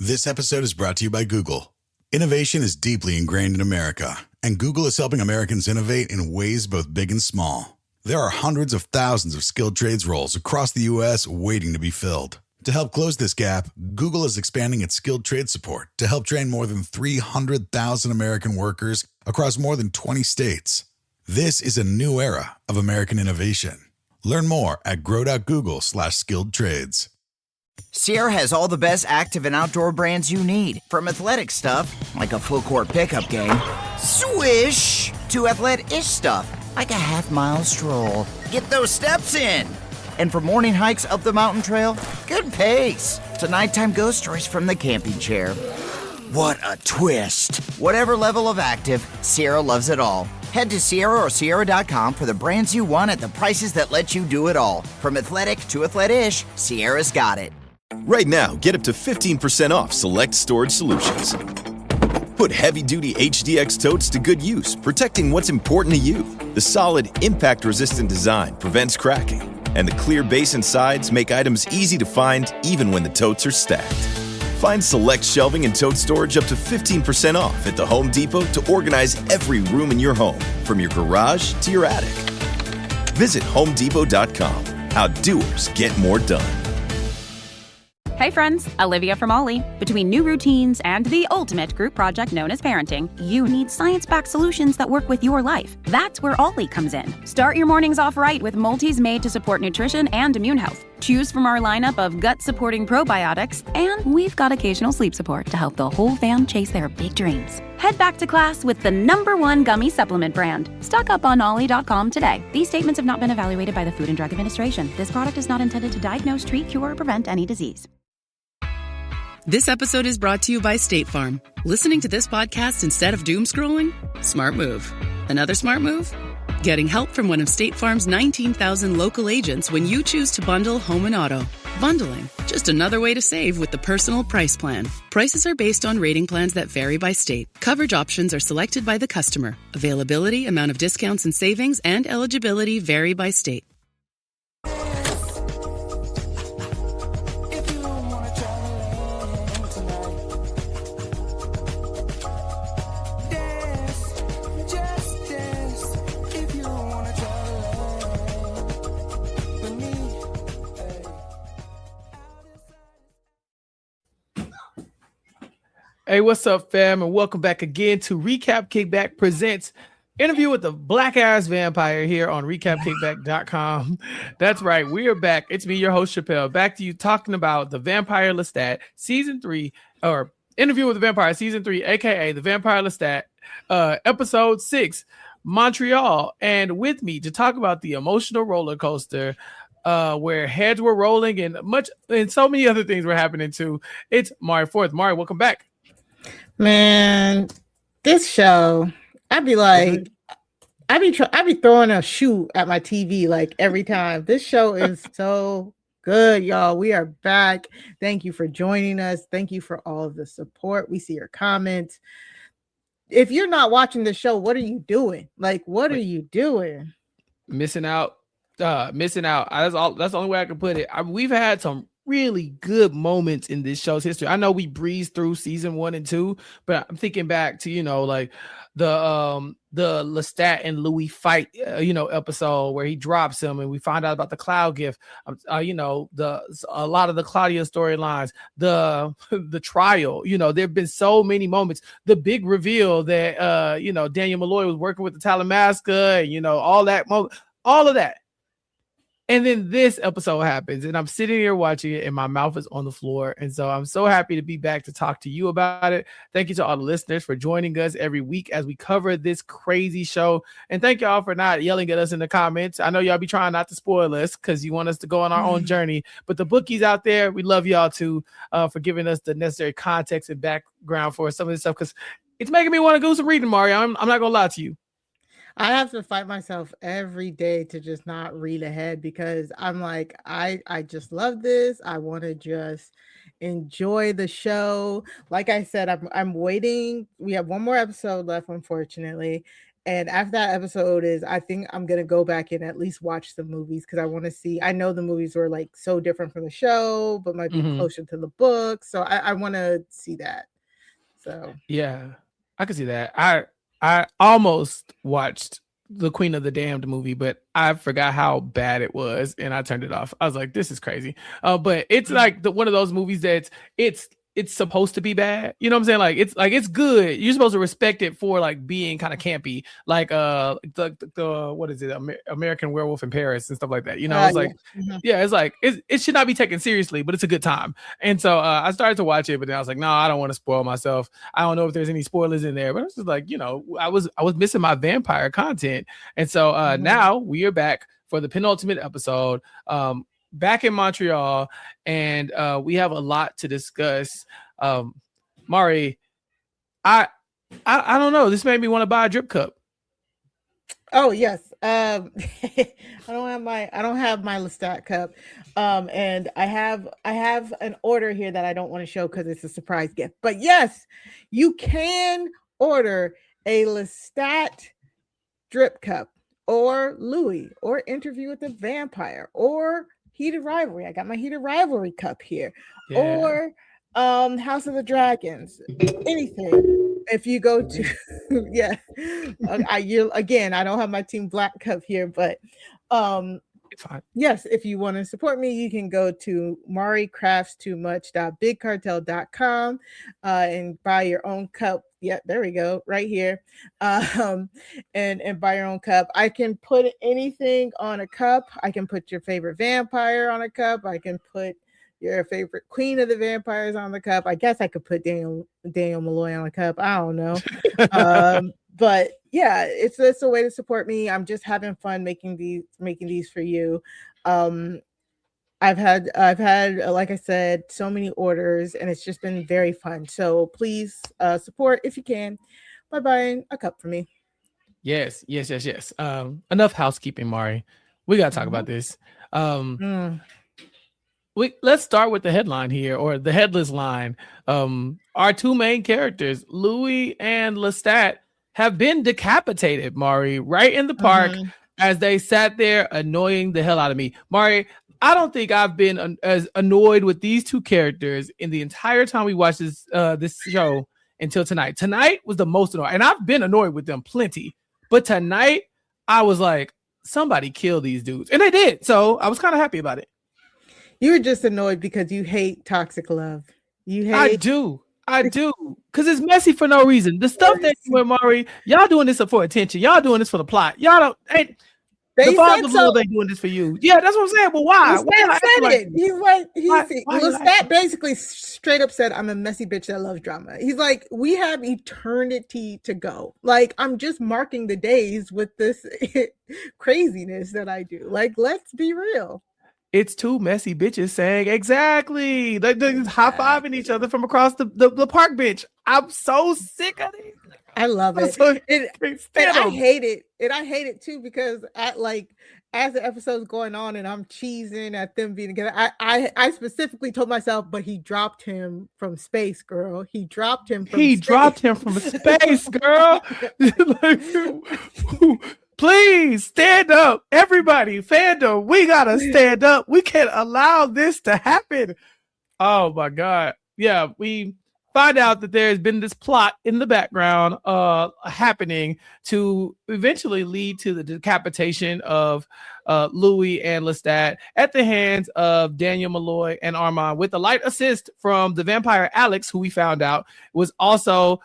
This episode is brought to you by Google. Innovation is deeply ingrained in America, and Google is helping Americans innovate in ways both big and small. There are hundreds of thousands of skilled trades roles across the U.S. waiting to be filled. To help close this gap, Google is expanding its skilled trade support to help train more than 300,000 American workers across more than 20 states. This is a new era of American innovation. Learn more at grow.google/skilled trades. Sierra has all the best active and outdoor brands you need, from athletic stuff, like a full court pickup game, swish, to athletic-ish stuff, like a half-mile stroll. Get those steps in. And for morning hikes up the mountain trail, good pace. To nighttime ghost stories from the camping chair. What a twist. Whatever level of active, Sierra loves it all. Head to Sierra or Sierra.com for the brands you want at the prices that let you do it all. From athletic to athletic-ish, Sierra's got it. Right now, get up to 15% off select storage solutions. Put heavy-duty HDX totes to good use, protecting what's important to you. The solid, impact-resistant design prevents cracking, and the clear base and sides make items easy to find even when the totes are stacked. Find select shelving and tote storage up to 15% off at the Home Depot to organize every room in your home, from your garage to your attic. Visit HomeDepot.com. How doers get more done. Hey friends, Olivia from Ollie. Between new routines and the ultimate group project known as parenting, you need science-backed solutions that work with your life. That's where Ollie comes in. Start your mornings off right with multis made to support nutrition and immune health. Choose from our lineup of gut-supporting probiotics, and we've got occasional sleep support to help the whole fam chase their big dreams. Head back to class with the #1 gummy supplement brand. Stock up on ollie.com today. These statements have not been evaluated by the Food and Drug Administration. This product is not intended to diagnose, treat, cure, or prevent any disease. This episode is brought to you by State Farm. Listening to this podcast instead of doom scrolling? Smart move. Another smart move? Getting help from one of State Farm's 19,000 local agents when you choose to bundle home and auto. Bundling, just another way to save with the Personal Price Plan. Prices are based on rating plans that vary by state. Coverage options are selected by the customer. Availability, amount of discounts and savings, and eligibility vary by state. Hey, what's up, fam? And welcome back again to Recap Kickback presents interview with the Black Ass Vampire here on recapkickback.com. That's right, we are back. It's me, your host, Chappell, back to you talking about the Vampire Lestat season 3, or interview with the Vampire season 3, aka the Vampire Lestat, episode 6, Montreal. And with me to talk about the emotional roller coaster, where heads were rolling and so many other things were happening too. It's Mari Forth. Mari, welcome back. Man, this show, I'd be like, I'd be throwing a shoe at my TV like every time. This show is so good, y'all. We are back. Thank you for joining us. Thank you for all of the support. We see your comments. If you're not watching the show, what are you doing? Like, what are you doing? Missing out. Missing out. That's the only way I can put it. We've had some really good moments in this show's history. I know we breezed through season 1 and 2, but I'm thinking back to, like the Lestat and Louis fight, episode where he drops him and we find out about the cloud gift. A lot of the Claudia storylines, the trial, there've been so many moments, the big reveal that, Daniel Malloy was working with the Talamasca and, all of that. And then this episode happens, and I'm sitting here watching it, and my mouth is on the floor. And so I'm so happy to be back to talk to you about it. Thank you to all the listeners for joining us every week as we cover this crazy show. And thank y'all for not yelling at us in the comments. I know y'all be trying not to spoil us because you want us to go on our own journey. But the bookies out there, we love y'all too for giving us the necessary context and background for some of this stuff, because it's making me want to do some reading, Mario. I'm not going to lie to you. I have to fight myself every day to just not read ahead, because I'm like, I just love this. I want to just enjoy the show. Like I said, I'm waiting. We have one more episode left, unfortunately. And after that episode I think I'm gonna go back and at least watch the movies because I want to see. I know the movies were like so different from the show, but might be closer to the book. So I want to see that. So yeah, I can see that. I almost watched the Queen of the Damned movie, but I forgot how bad it was and I turned it off. I was like, this is crazy. But it's like one of those movies that it's supposed to be bad. You know what I'm saying? Like it's good. You're supposed to respect it for like being kind of campy, like the what is it? American Werewolf in Paris and stuff like that. You know, it's like it's like it should not be taken seriously, but it's a good time. And so I started to watch it, but then I was like, no, I don't want to spoil myself. I don't know if there's any spoilers in there, but it's just like, you know, I was missing my vampire content. And so now we are back for the penultimate episode. Back in Montreal, and we have a lot to discuss. Mari, I don't know. This made me want to buy a drip cup. Oh yes. I don't have my Lestat cup. And I have an order here that I don't want to show because it's a surprise gift. But yes, you can order a Lestat drip cup or Louis or Interview with the Vampire or Heated Rivalry. I got my Heated Rivalry cup here. Yeah. Or House of the Dragons. Anything. If you go to I don't have my Team Black cup here, but fine. Yes, if you want to support me, you can go to maricraftstoomuch.bigcartel.com and buy your own cup. Yeah, there we go, right here. And buy your own cup. I can put anything on a cup. I can put your favorite vampire on a cup. I can put your favorite Queen of the Vampires on the cup. I guess I could put Daniel Malloy on a cup. I don't know. But yeah, it's a way to support me. I'm just having fun making these for you. I've had, like I said, so many orders, and it's just been very fun. So please support if you can by buying a cup for me. Yes. Enough housekeeping, Mari. We gotta talk about this. Let's start with the headline here, or the headless line. Our two main characters, Louis and Lestat, have been decapitated, Mari, right in the park as they sat there annoying the hell out of me. Mari, I don't think I've been as annoyed with these two characters in the entire time we watched this show until tonight. Tonight was the most annoying, and I've been annoyed with them plenty. But tonight, I was like, somebody kill these dudes. And they did. So I was kind of happy about it. You were just annoyed because you hate toxic love. I do. Because it's messy for no reason. The stuff that you and Mari, y'all doing this for attention. Y'all doing this for the plot. Y'all don't. The father so. They doing this for you. Yeah, that's what I'm saying. But why? Lestat said it. He's like, Lestat basically straight up said, I'm a messy bitch that loves drama. He's like, we have eternity to go. Like, I'm just marking the days with this craziness that I do. Like, let's be real. It's two messy bitches saying exactly. They're high-fiving each other from across the park bench. I'm so sick of it. I love it. And I hate it. And I hate it too because as the episode's going on and I'm cheesing at them being together, I specifically told myself, but he dropped him from space, girl. He dropped him from space, girl. Please stand up. Everybody, fandom, we gotta stand up. We can't allow this to happen. Oh my God. Yeah, we find out that there's been this plot in the background happening to eventually lead to the decapitation of Louis and Lestat at the hands of Daniel Malloy and Armand, with a light assist from the vampire Alex, who we found out was also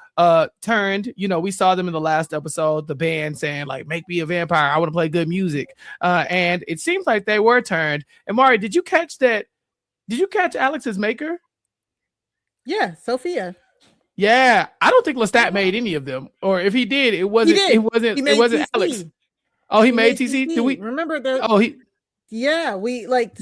turned. You know, we saw them in the last episode, the band saying like, make me a vampire, I want to play good music. And it seems like they were turned. And Mari, did you catch that? Did you catch Alex's maker? Yeah, Sophia. Yeah, I don't think Lestat made any of them, or if he did, it wasn't Alex. Oh, he made TC. Do we remember the?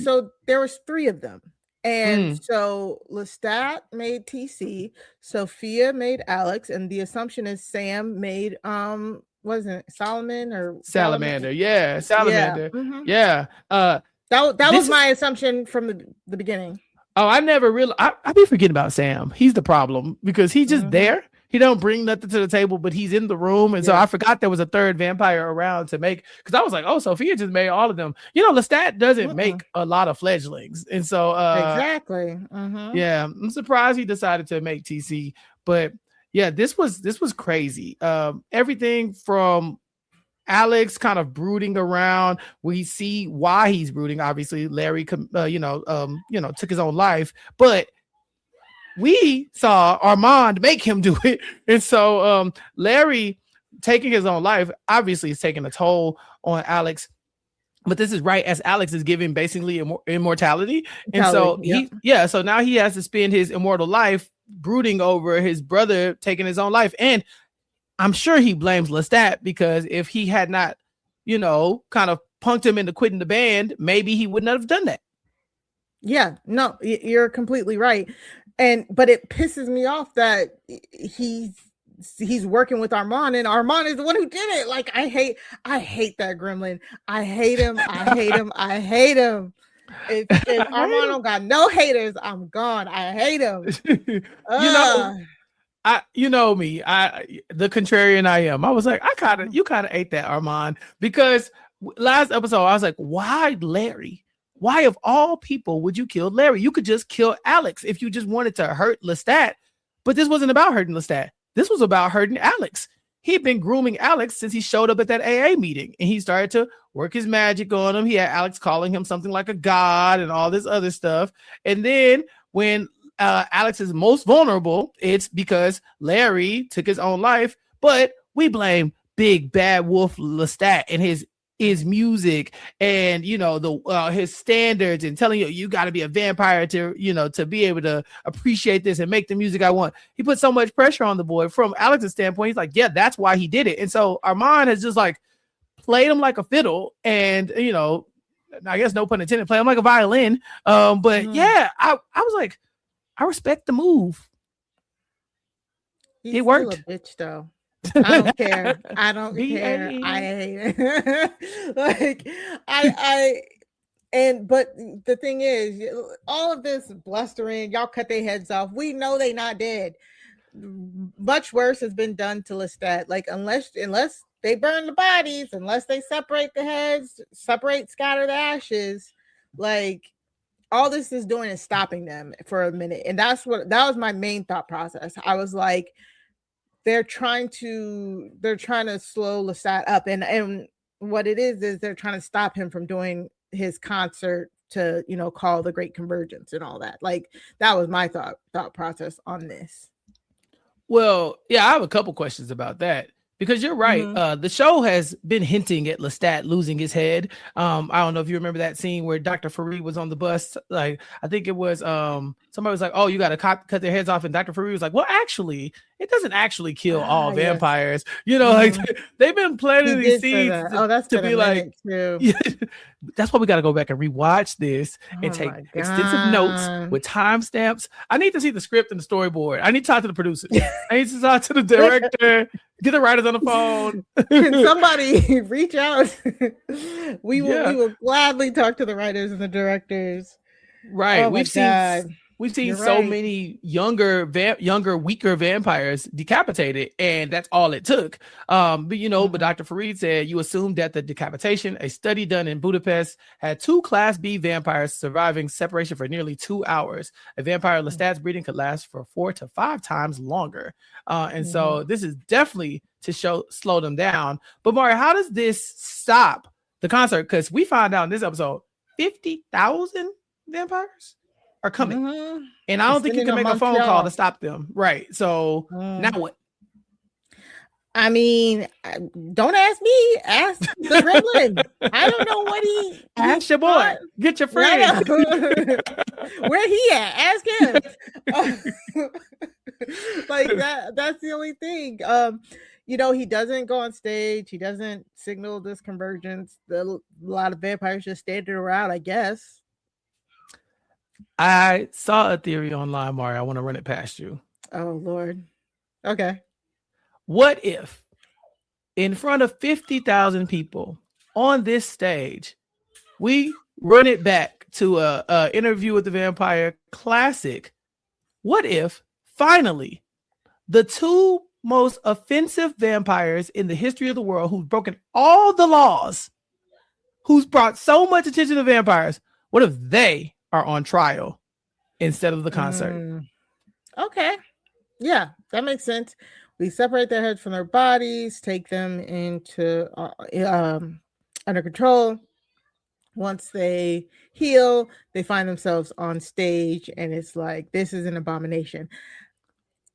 So there was 3 of them, and so Lestat made TC, Sophia made Alex, and the assumption is Sam made wasn't it Solomon or Salamander? Yeah, Salamander. Yeah. That was my assumption from the beginning. Oh, I never really. I be forgetting about Sam. He's the problem because he's just there. He don't bring nothing to the table, but he's in the room. And so I forgot there was a third vampire around to make, because I was like, oh, Sophia just made all of them. You know, Lestat doesn't make a lot of fledglings. And so exactly. Yeah, I'm surprised he decided to make TC. But yeah, this was crazy. Everything from Alex kind of brooding around. We see why he's brooding. Obviously, Larry took his own life, but we saw Armand make him do it. And so Larry taking his own life obviously is taking a toll on Alex. But this is right as Alex is giving basically immortality. And so so now he has to spend his immortal life brooding over his brother taking his own life. And I'm sure he blames Lestat, because if he had not, kind of punked him into quitting the band, maybe he would not have done that. Yeah, no, you're completely right. But it pisses me off that he's working with Armand, and Armand is the one who did it. Like, I hate that gremlin. I hate him. I hate him. If Armand don't got no haters, I'm gone. I hate him. You know me, the contrarian I am. I was like, you kind of ate that, Armand, because last episode I was like, why Larry? Why of all people would you kill Larry? You could just kill Alex if you just wanted to hurt Lestat. But this wasn't about hurting Lestat. This was about hurting Alex. He'd been grooming Alex since he showed up at that AA meeting, and he started to work his magic on him. He had Alex calling him something like a god and all this other stuff. And then when Alex is most vulnerable, it's because Larry took his own life. But we blame Big Bad Wolf Lestat and his music and his standards, and telling you got to be a vampire to be able to appreciate this and make the music I want. He put so much pressure on the boy. From Alex's standpoint, he's like, yeah, that's why he did it. And so Armand has just like played him like a fiddle, and I guess no pun intended, play him like a violin. But yeah, I was like, I respect the move. It worked. Still a bitch though. I don't care. I don't care. I hate it. But the thing is, all of this blustering, y'all cut their heads off. We know they not dead. Much worse has been done to Lestat. Like, unless they burn the bodies, unless they separate the heads, scatter the ashes, like, all this is doing is stopping them for a minute. And that was my main thought process. I was like, they're trying to slow Lestat up, and what it is they're trying to stop him from doing his concert to call the Great Convergence and all that. Like, that was my thought process on this. Well, yeah, I have a couple questions about that, because you're right. The show has been hinting at Lestat losing his head. I don't know if you remember that scene where Dr. Farid was on the bus. Like, I think it was somebody was like, oh, you got to cut their heads off. And Dr. Farid was like, well, actually, it doesn't actually kill all vampires. Like, they've been planting these seeds to be like, yeah, that's why we got to go back and rewatch this and take extensive notes with timestamps. I need to see the script and the storyboard. I need to talk to the producers. I need to talk to the director. Get the writers on the phone. Can somebody reach out? We will gladly talk to the writers and the directors. Right. We've seen so many younger, weaker vampires decapitated, and that's all it took. But Dr. Farid said you assumed that the decapitation, a study done in Budapest, had 2 Class B vampires surviving separation for nearly 2 hours. A vampire Lestat's breeding could last for 4 to 5 times longer. So this is definitely to slow them down. But Mari, how does this stop the concert? Because we found out in this episode, 50,000 vampires are coming, and I don't think you can make a phone call to stop them. Right. So now what? I mean, don't ask me. Ask the gremlin. I don't know what he. Ask your boy. Get your friend. Where he at? Ask him. Like that. That's the only thing. He doesn't go on stage. He doesn't signal this convergence. A lot of vampires just standing around, I guess. I saw a theory online, Mari. I want to run it past you. Oh, Lord. Okay. What if in front of 50,000 people on this stage, we run it back to a Interview with the Vampire classic? What if finally the two most offensive vampires in the history of the world, who've broken all the laws, who's brought so much attention to vampires, what if they are on trial instead of the concert? Okay. Yeah, that makes sense. We separate their heads from their bodies, take them into under control. Once they heal, they find themselves on stage, and it's like, this is an abomination.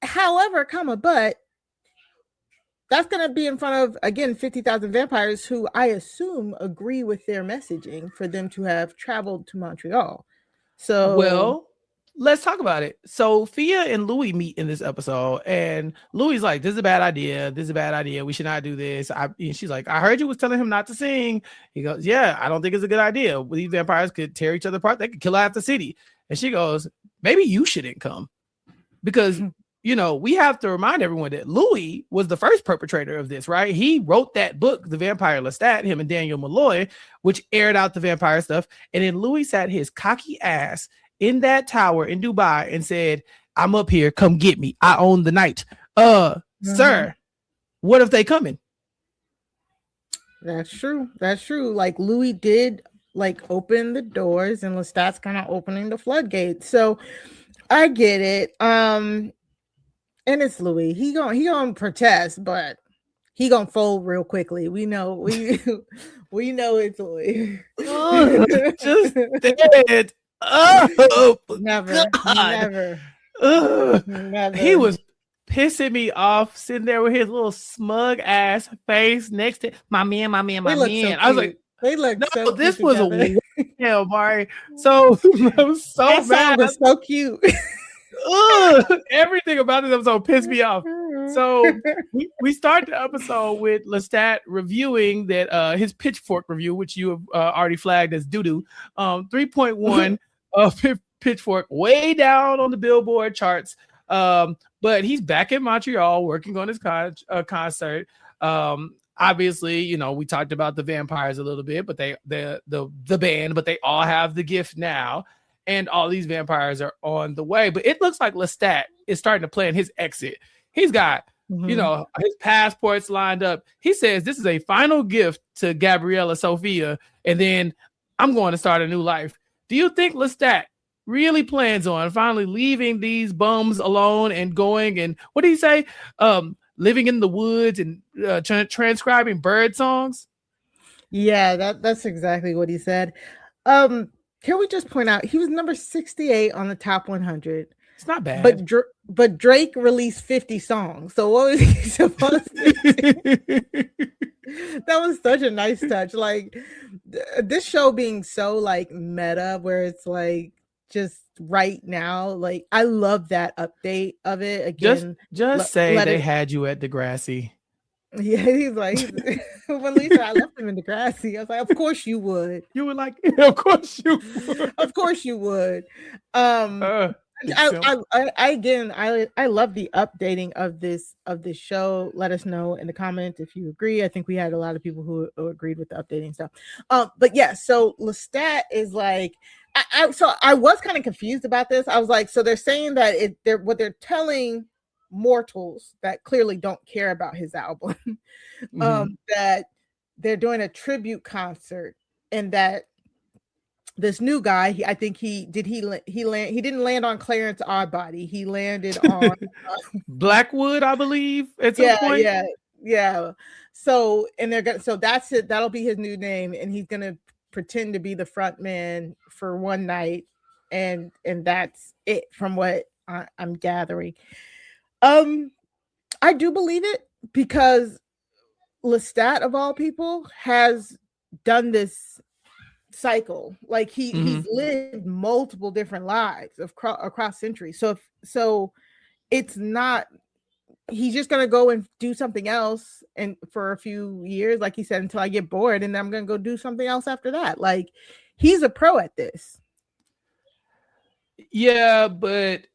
However, but that's going to be in front of, again, 50,000 vampires who I assume agree with their messaging for them to have traveled to Montreal. So, well, let's talk about it. Sophia and Louis meet in this episode, and Louis like, this is a bad idea. This is a bad idea. We should not do this. She's like, I heard you was telling him not to sing. He goes, yeah, I don't think it's a good idea. These vampires could tear each other apart. They could kill half the city. And she goes, maybe you shouldn't come, because we have to remind everyone that Louis was the first perpetrator of this, right? He wrote that book, The Vampire Lestat, him and Daniel Malloy, which aired out the vampire stuff. And then Louis sat his cocky ass in that tower in Dubai and said, I'm up here, come get me. I own the night. Sir, what if they coming? That's true. Like, Louis did open the doors, and Lestat's kind of opening the floodgates. So I get it. And it's Louis. He gonna protest, but he gonna fold real quickly. We know we know it's Louis. Just dead. Oh, never. He was pissing me off, sitting there with his little smug ass face next to my man. So I was like, they look no, so this cute was together. a Mari. So I was so that mad. Song was so cute. Everything about this episode pissed me off. So we start the episode with Lestat reviewing that his Pitchfork review, which you have already flagged as doo-doo, 3.1 Pitchfork, way down on the Billboard charts. But he's back in Montreal working on his concert. Obviously, we talked about the vampires a little bit, but the band, but they all have the gift now. And all these vampires are on the way. But it looks like Lestat is starting to plan his exit. He's got, his passports lined up. He says, this is a final gift to Gabriella Sophia, and then I'm going to start a new life. Do you think Lestat really plans on finally leaving these bums alone and going, and what did he say? Living in the woods and transcribing bird songs? Yeah, that's exactly what he said. Can we just point out he was number 68 on the top 100? It's not bad. But Drake released 50 songs. So what was he supposed to do? That was such a nice touch. Like, this show being so meta, where it's just right now. Like, I love that update of it. Again, just say they had you at Degrassi. Yeah, he's like, when Lisa, I left him in Degrassi. I was like, of course you would. You were like, of course you would. Of course you would. I love the updating of this show. Let us know in the comments if you agree. I think we had a lot of people who agreed with the updating stuff. But yeah, so Lestat is like, I was kind of confused about this. I was like, so they're saying that they're telling mortals that clearly don't care about his album, that they're doing a tribute concert, and that this new guy, I think he didn't land on Clarence Oddbody. He landed on Blackwood, I believe, at some point. Yeah. So, and that's it. That'll be his new name, and he's gonna pretend to be the front man for one night, and that's it from what I'm gathering. I do believe it, because Lestat, of all people, has done this cycle. Like, he's lived multiple different lives across centuries. So it's not, he's just gonna go and do something else and for a few years, like he said, until I get bored, and then I'm gonna go do something else after that. Like, he's a pro at this. Yeah, but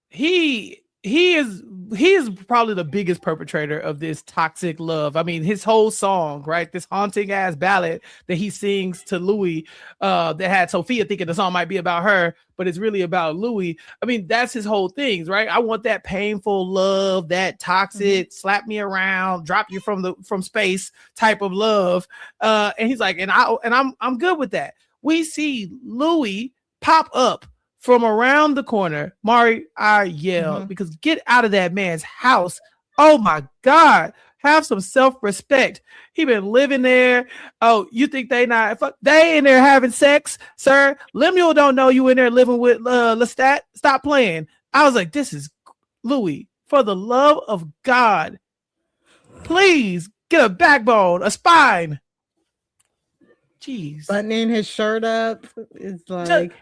he is he is probably the biggest perpetrator of this toxic love. I mean, his whole song, right? This haunting ass ballad that he sings to Louis, that had Sophia thinking the song might be about her, but it's really about Louis. I mean, that's his whole thing, right? I want that painful love, that toxic, slap me around, drop you from space type of love. And he's like, and I'm good with that. We see Louis pop up from around the corner. Mari, I yelled because get out of that man's house. Oh my God. Have some self-respect. He been living there. Oh, you think they not? They in there having sex, sir. Lemuel don't know you in there living with Lestat. Stop playing. I was like, this is Louis. For the love of God, please get a backbone, a spine. Jeez. Buttoning his shirt up is like...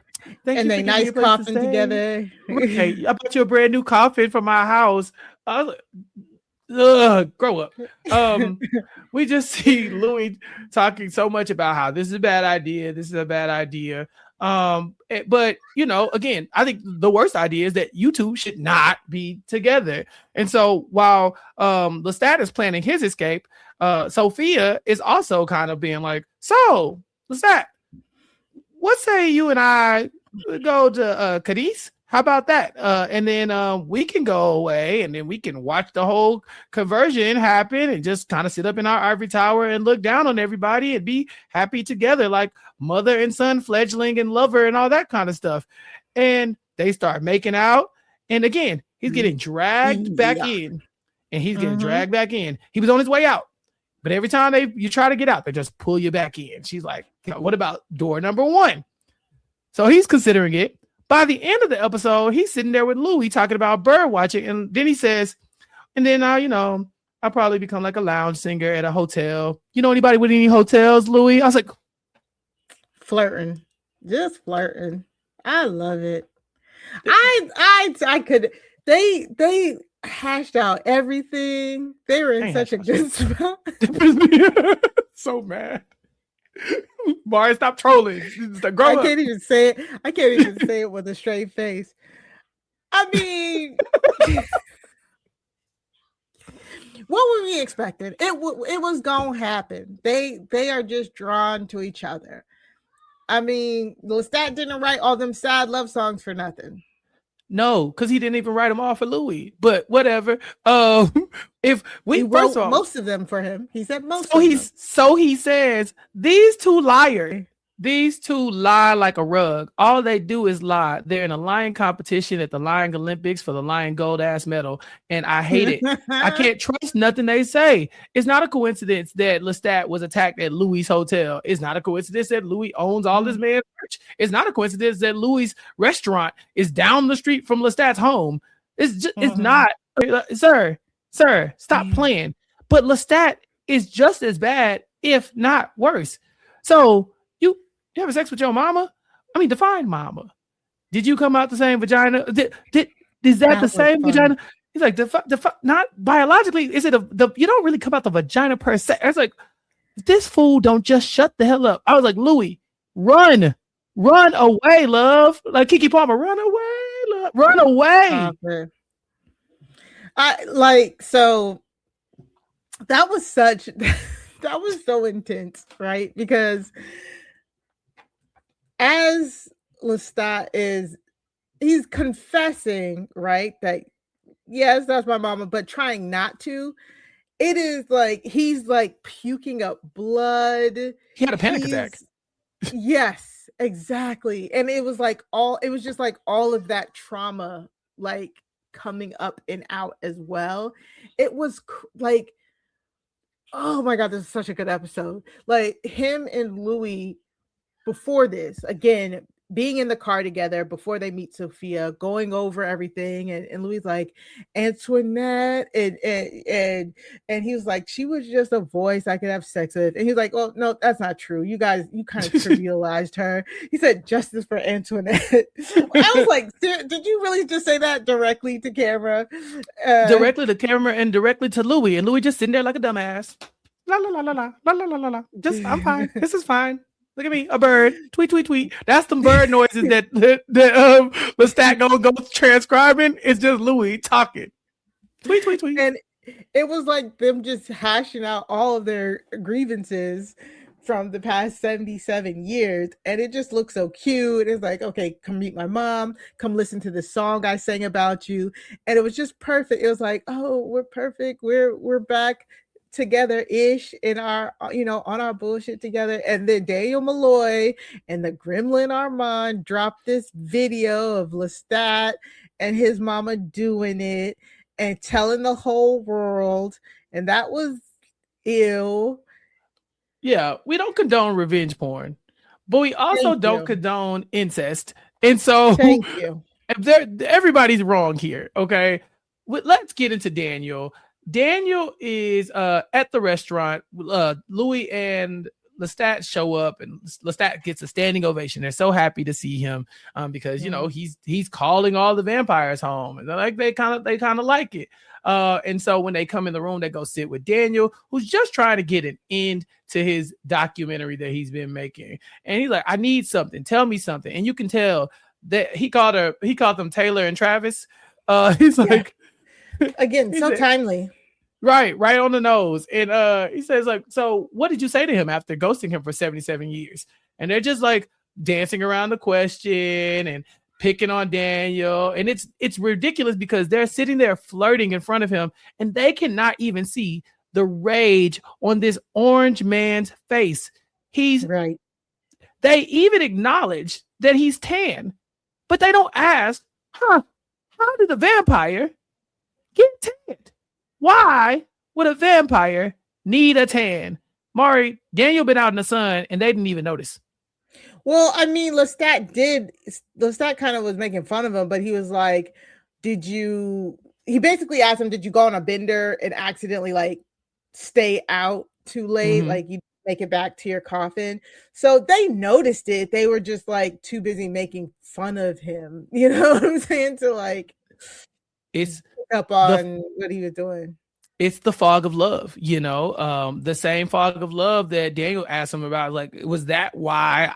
And they nice coffin together. Right. I bought you a brand new coffin for my house. I was like, grow up. We just see Louis talking so much about how this is a bad idea. This is a bad idea. But again, I think the worst idea is that you two should not be together. And so while Lestat is planning his escape, Sophia is also kind of being like, so Lestat, what say you and I go to Cadiz? How about that? And then we can go away and then we can watch the whole conversion happen and just kind of sit up in our ivory tower and look down on everybody and be happy together like mother and son, fledgling and lover and all that kind of stuff. And they start making out. And again, he's getting dragged back in and he's getting dragged back in. He was on his way out. But every time you try to get out, they just pull you back in. She's like, what about door number 1? So he's considering it. By the end of the episode, he's sitting there with Louis talking about bird watching. And then he says, and then I'll probably become like a lounge singer at a hotel. You know anybody with any hotels, Louis? I was like, flirting. Just flirting. I love it. I could, they hashed out everything. They were in such a good spot. So mad. Mari, stop trolling. I can't even say it with a straight face. I mean, what were we expecting? It was gonna happen. They are just drawn to each other. I mean, Lestat didn't write all them sad love songs for nothing. No, because he didn't even write them all for Louis. But whatever. If we wrote most of them for him, he said most. So he says these two liars. These two lie like a rug. All they do is lie. They're in a lying competition at the lying Olympics for the lying gold ass medal, and I hate it. I can't trust nothing they say. It's not a coincidence that Lestat was attacked at Louis' hotel. It's not a coincidence that Louis owns all this man's merch. It's not a coincidence that Louis' restaurant is down the street from Lestat's home. It's just, it's not, sir, stop playing. But Lestat is just as bad, if not worse. So you having sex with your mama? I mean, define mama. Did you come out the same vagina? Is that the same vagina? He's like, not biologically. Is it you don't really come out the vagina per se. I was like, this fool don't just shut the hell up. I was like, Louis, run away, love. Like Keke Palmer, run away, love. Run away. Okay. So that was so intense, right? Because as Lestat he's confessing, right, that yes, that's my mama, but trying not to. It is like he's like puking up blood. He had a panic attack. Yes, exactly. And it was just like all of that trauma like coming up and out as well. It was like, oh my God, this is such a good episode. Like him and Louis before this, again, being in the car together before they meet Sophia, going over everything, and Louis like Antoinette, and he was like, she was just a voice I could have sex with, and he's like, well, no, that's not true. You kind of trivialized her. He said justice for Antoinette. I was like, did you really just say that directly to camera? Directly to camera and directly to Louis, and Louis just sitting there like a dumbass. La la la la la la la la la. Just I'm fine. This is fine. Look at me, a bird. Tweet, tweet, tweet. That's the bird noises that Lestat go transcribing. It's just Louis talking. Tweet. And it was like them just hashing out all of their grievances from the past 77 years. And it just looks so cute. It's like, okay, come meet my mom. Come listen to the song I sang about you. And it was just perfect. It was like, oh, we're perfect. We're back together-ish in our, on our bullshit together. And then Daniel Malloy and the Gremlin Armand dropped this video of Lestat and his mama doing it and telling the whole world. And that was ill. Yeah, we don't condone revenge porn, but we also don't condone incest. And so thank you. Everybody's wrong here. Okay. Let's get into Daniel. Daniel is at the restaurant. Louis and Lestat show up, and Lestat gets a standing ovation. They're so happy to see him because he's calling all the vampires home, and they're like they kind of like it. And so when they come in the room, they go sit with Daniel, who's just trying to get an end to his documentary that he's been making. And he's like, I need something. Tell me something. And you can tell that he called them Taylor and Travis. He's like, again, so timely. Right on the nose. And he says, like, so what did you say to him after ghosting him for 77 years? And they're just like dancing around the question and picking on Daniel. And it's ridiculous because they're sitting there flirting in front of him, and they cannot even see the rage on this orange man's face. He's right. They even acknowledge that he's tan, but they don't ask, how did a vampire get tanned? Why would a vampire need a tan? Mari, Daniel been out in the sun and they didn't even notice. Well, I mean, Lestat kind of was making fun of him, but he was like, he basically asked him, did you go on a bender and accidentally like stay out too late? Mm-hmm. Like you make it back to your coffin. So they noticed it. They were just like too busy making fun of him. You know what I'm saying? To like, it's up on what he was doing. It's the fog of love, the same fog of love that Daniel asked him about. Like, was that why,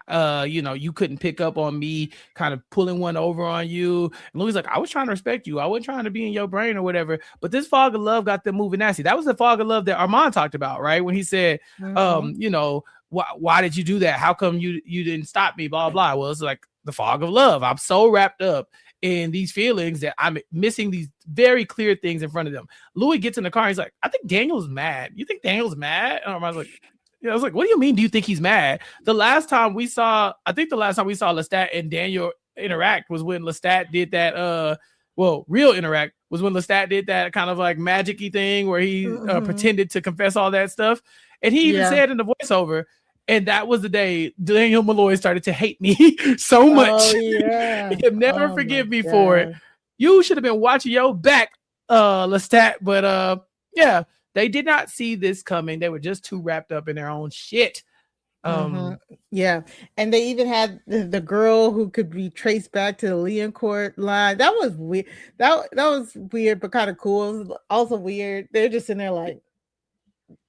you couldn't pick up on me kind of pulling one over on you? And Louis like, I was trying to respect you. I wasn't trying to be in your brain or whatever. But this fog of love got them moving nasty. That was the fog of love that Armand talked about, right? When he said, why did you do that? How come you didn't stop me? Blah, blah. Well, it's like the fog of love. I'm so wrapped up in these feelings that I'm missing these very clear things in front of them. Louis gets in the car. He's like, I think Daniel's mad. You think Daniel's mad? And I was like, what do you mean? Do you think he's mad? The last time we saw Lestat and Daniel interact was when Lestat did that, real interact was when Lestat did that kind of like magic-y thing where he pretended to confess all that stuff. And he even said in the voiceover, and that was the day Daniel Malloy started to hate me so much. Oh, yeah. He'll never forgive me for it. You should have been watching your back, Lestat. But they did not see this coming. They were just too wrapped up in their own shit. Yeah. And they even had the girl who could be traced back to the Leoncourt line. That was weird. That was weird, but kind of cool. It was also weird. They're just in there like,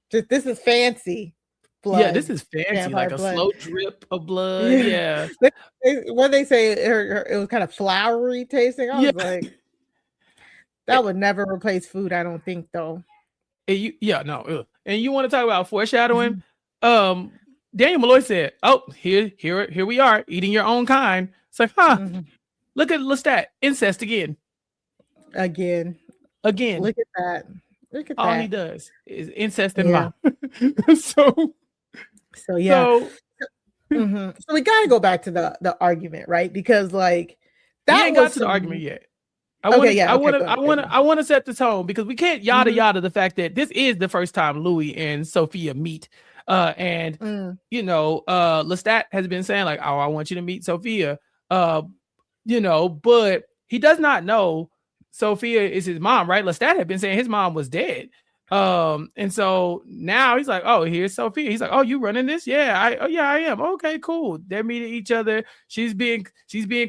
this is fancy. Blood. Yeah, this is fancy, vampire like a blood. Slow drip of blood. Yeah. What they say, it was kind of flowery tasting. I was like, that would never replace food, I don't think, though. And you want to talk about foreshadowing? Daniel Malloy said, "Oh, here we are eating your own kind." It's like, look at Lestat, incest again. Again. Look at that. All he does is incest and mom. So we gotta go back to the argument, right? Because like that we ain't got to the argument yet. I want to set the tone because we can't yada the fact that this is the first time Louis and Sophia meet. Lestat has been saying like, oh, I want you to meet Sophia. But he does not know Sophia is his mom, right? Lestat had been saying his mom was dead. And so now he's like, oh, here's Sophia. He's like, oh, you running this? Yeah, I am. Okay, cool. They're meeting each other. She's being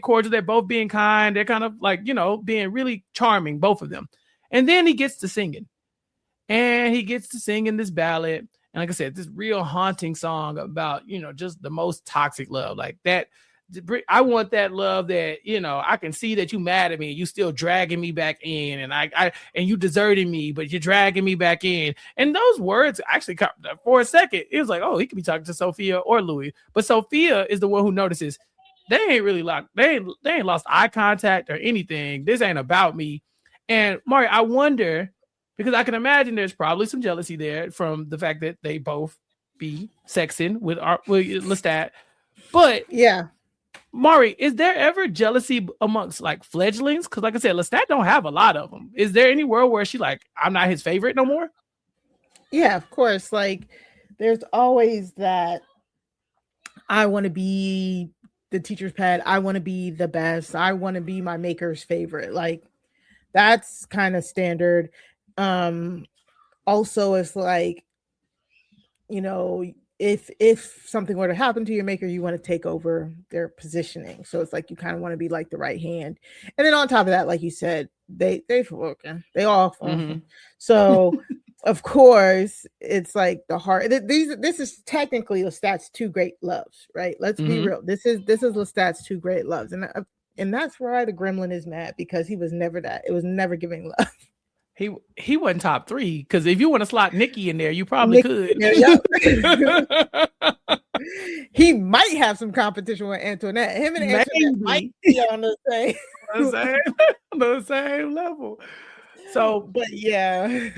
cordial. They're both being kind. They're kind of like, being really charming, both of them. And then he gets to singing. And he gets to singing this ballad. And like I said, this real haunting song about, just the most toxic love. Like I want that love that, I can see that you mad at me. You still dragging me back in, and and you deserted me, but you're dragging me back in. And those words actually, for a second, it was like, oh, he could be talking to Sophia or Louis, but Sophia is the one who notices they ain't really locked. They ain't lost eye contact or anything. This ain't about me. And Mari, I wonder, because I can imagine there's probably some jealousy there from the fact that they both be sexing with Lestat. But yeah, Mari, is there ever jealousy amongst like fledglings? Because like I said, Lestat don't have a lot of them. Is there any world where she like, I'm not his favorite no more? Yeah, of course. Like there's always that I want to be the teacher's pet. I want to be the best. I want to be my maker's favorite. Like that's kind of standard. Also, it's like, if something were to happen to your maker, you want to take over their positioning. So it's like you kind of want to be like the right hand. And then on top of that, like you said, they broken. They all fall. So of course, it's like the heart. This is technically Lestat's two great loves, right? Let's be real. This is Lestat's two great loves, and that's why the Gremlin is mad, because he was never that. It was never giving love. He wasn't top 3, because if you want to slot Nikki in there, you probably could. He might have some competition with Antoinette. Him and Antoinette might be on the same level. So, but yeah,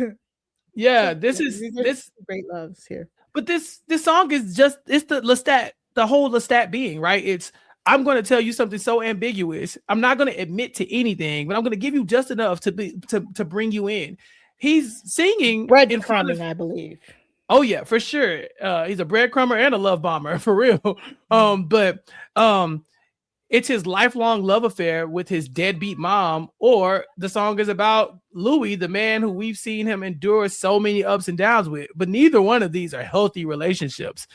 this is great loves here. But this song is just, it's the Lestat, the whole Lestat being, right? It's, I'm going to tell you something so ambiguous. I'm not going to admit to anything, but I'm going to give you just enough to bring you in. He's singing breadcrumbing, I believe. Oh yeah, for sure. He's a breadcrumber and a love bomber for real. But it's his lifelong love affair with his deadbeat mom, or the song is about Louis, the man who we've seen him endure so many ups and downs with. But neither one of these are healthy relationships.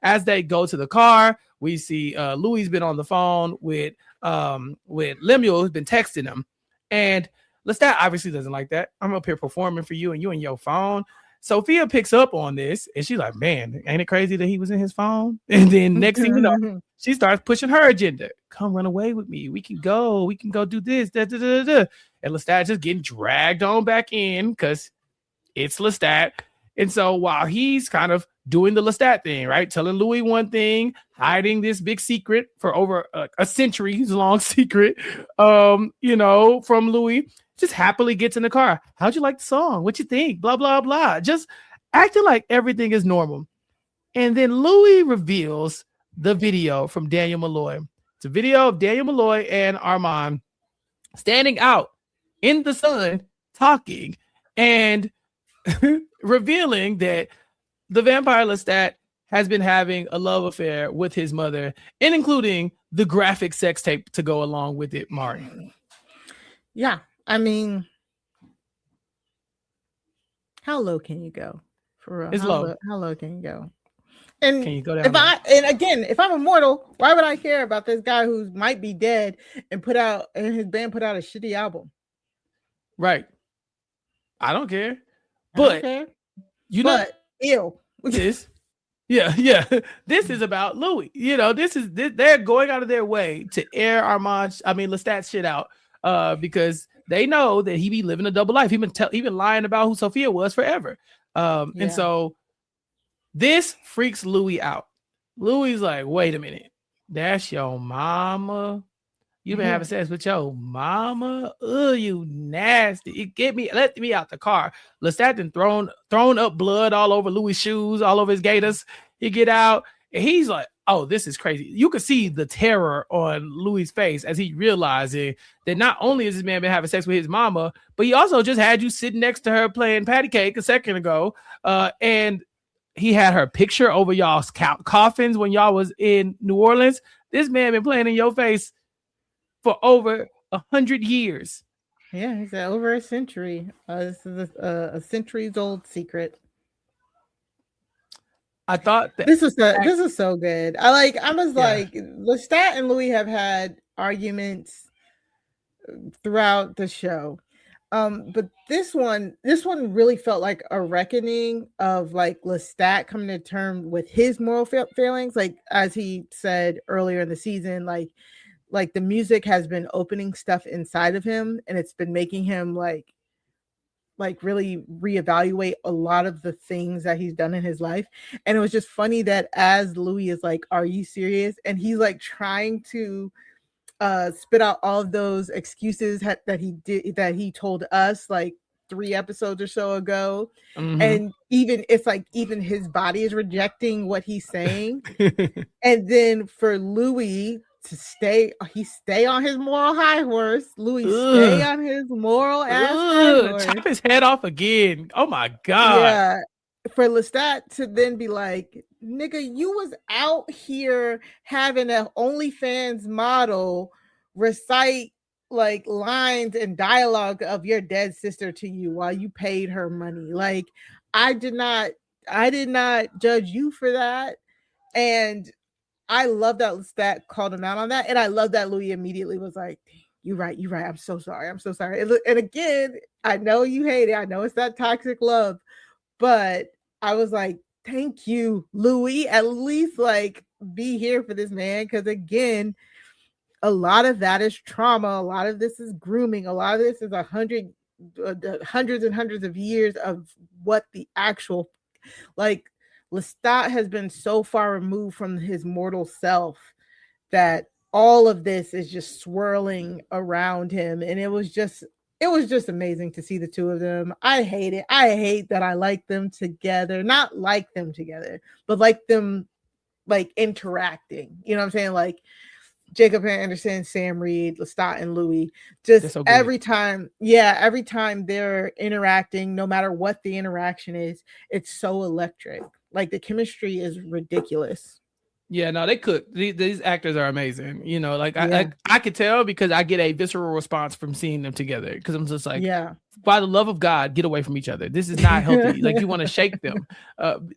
As they go to the car, we see Louis been on the phone with Lemuel, who's been texting him. And Lestat obviously doesn't like that. I'm up here performing for you and you in your phone. Sophia picks up on this and she's like, man, ain't it crazy that he was in his phone? And then next thing you know, she starts pushing her agenda. Come run away with me. We can go do this. Da, da, da, da. And Lestat just getting dragged on back in because it's Lestat. And so while he's kind of doing the Lestat thing, right? Telling Louis one thing, hiding this big secret for over a centuries long secret, from Louis, just happily gets in the car. How'd you like the song? What you think? Blah, blah, blah. Just acting like everything is normal. And then Louis reveals the video from Daniel Malloy. It's a video of Daniel Malloy and Armand standing out in the sun talking and revealing that the Vampire Lestat has been having a love affair with his mother, and including the graphic sex tape to go along with it, Mari. Yeah, I mean, how low can you go? For real, it's low. How low can you go? And can you go down if I'm immortal, why would I care about this guy who might be dead and his band put out a shitty album? Right. I don't care. But ew. This, yeah. This is about Louis. They're going out of their way to air Lestat's shit out, because they know that he be living a double life. He been lying about who Sophia was forever. And so this freaks Louis out. Louis like, wait a minute, that's your mama. You been having sex with your mama? Oh, you nasty. Let me out the car. Lestat done thrown up blood all over Louis' shoes, all over his gaiters. He get out and he's like, oh, this is crazy. You can see the terror on Louis' face as he realizing that not only has this man been having sex with his mama, but he also just had you sitting next to her playing patty cake a second ago. And he had her picture over y'all's coffins when y'all was in New Orleans. This man been playing in your face for over 100 years. Yeah, he's over a century. This is a centuries old secret. I thought that this is so good. Like Lestat and Louis have had arguments throughout the show. But this one really felt like a reckoning of like Lestat coming to terms with his moral failings. Like as he said earlier in the season, like the music has been opening stuff inside of him, and it's been making him like really reevaluate a lot of the things that he's done in his life. And it was just funny that as Louis is like, "Are you serious?" and he's like trying to spit out all of those excuses that he told us like 3 episodes or so ago. And it's like even his body is rejecting what he's saying. And then for Louis to stay on his moral high horse, stay on his moral ass high horse. Chop his head off again. Oh my god. Yeah. For Lestat to then be like, nigga, you was out here having an OnlyFans model recite like lines and dialogue of your dead sister to you while you paid her money. Like, I did not judge you for that. And I love that Lestat called him out on that. And I love that Louis immediately was like, you're right. I'm so sorry. And again, I know you hate it. I know it's that toxic love. But I was like, thank you, Louis. At least like be here for this man. Because again, a lot of that is trauma. A lot of this is grooming. A lot of this is hundreds and hundreds of years of what the actual, like, Lestat has been so far removed from his mortal self that all of this is just swirling around him. And it was just amazing to see the two of them. I hate it. I hate that I like them together. Not like them together, but like them like interacting. You know what I'm saying? Like Jacob Anderson, Sam Reed, Lestat, and Louis. Just so every time they're interacting, no matter what the interaction is, it's so electric. Like the chemistry is ridiculous. Yeah, no, they could. These actors are amazing. You know, like I could tell because I get a visceral response from seeing them together. Because I'm just like, by the love of God, get away from each other. This is not healthy. Like you want to shake them.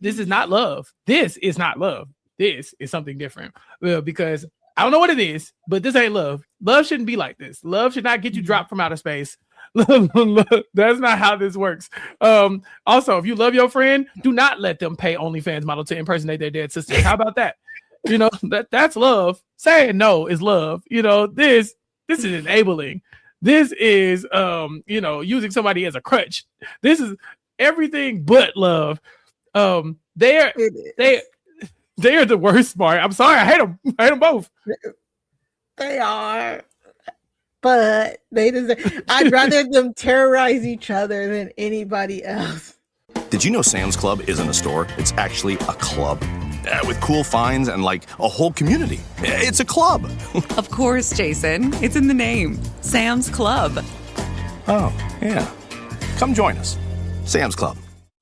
This is not love. This is not love. This is something different. Because I don't know what it is, but this ain't love. Love shouldn't be like this. Love should not get you dropped from outer space. That's not how this works. Also, if you love your friend, do not let them pay OnlyFans model to impersonate their dead sister. How about that? You know, that's love. Saying no is love. You know, this is enabling. This is using somebody as a crutch. This is everything but love. They are the worst, Mari. I'm sorry. I hate them. I hate them both. They are. But they deserve. I'd rather them terrorize each other than anybody else. Did you know Sam's Club isn't a store? It's actually a club. With cool finds and like a whole community. It's a club. Of course, Jason. It's in the name. Sam's Club. Oh, yeah. Come join us. Sam's Club.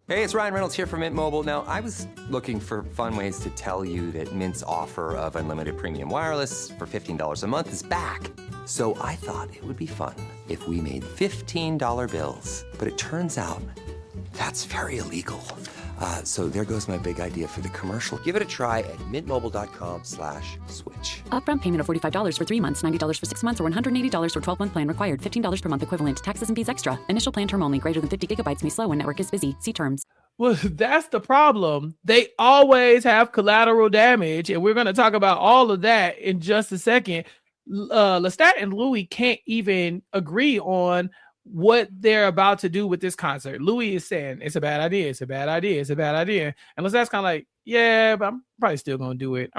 Hey, it's Ryan Reynolds here from Mint Mobile. Now, I was looking for fun ways to tell you that Mint's offer of unlimited premium wireless for $15 a month is back. So I thought it would be fun if we made $15 bills. But it turns out that's very illegal. So there goes my big idea for the commercial. Give it a try at mintmobile.com/switch. Upfront payment of $45 for 3 months, $90 for 6 months, or $180 for 12-month plan required. $15 per month equivalent. Taxes and fees extra. Initial plan term only. Greater than 50 gigabytes may slow when network is busy. See terms. Well, that's the problem. They always have collateral damage, and we're going to talk about all of that in just a second. Lestat and Louis can't even agree on what they're about to do with this concert. Louis is saying it's a bad idea. It's a bad idea. It's a bad idea. And Lestat's kind of like, yeah, but I'm probably still going to do it.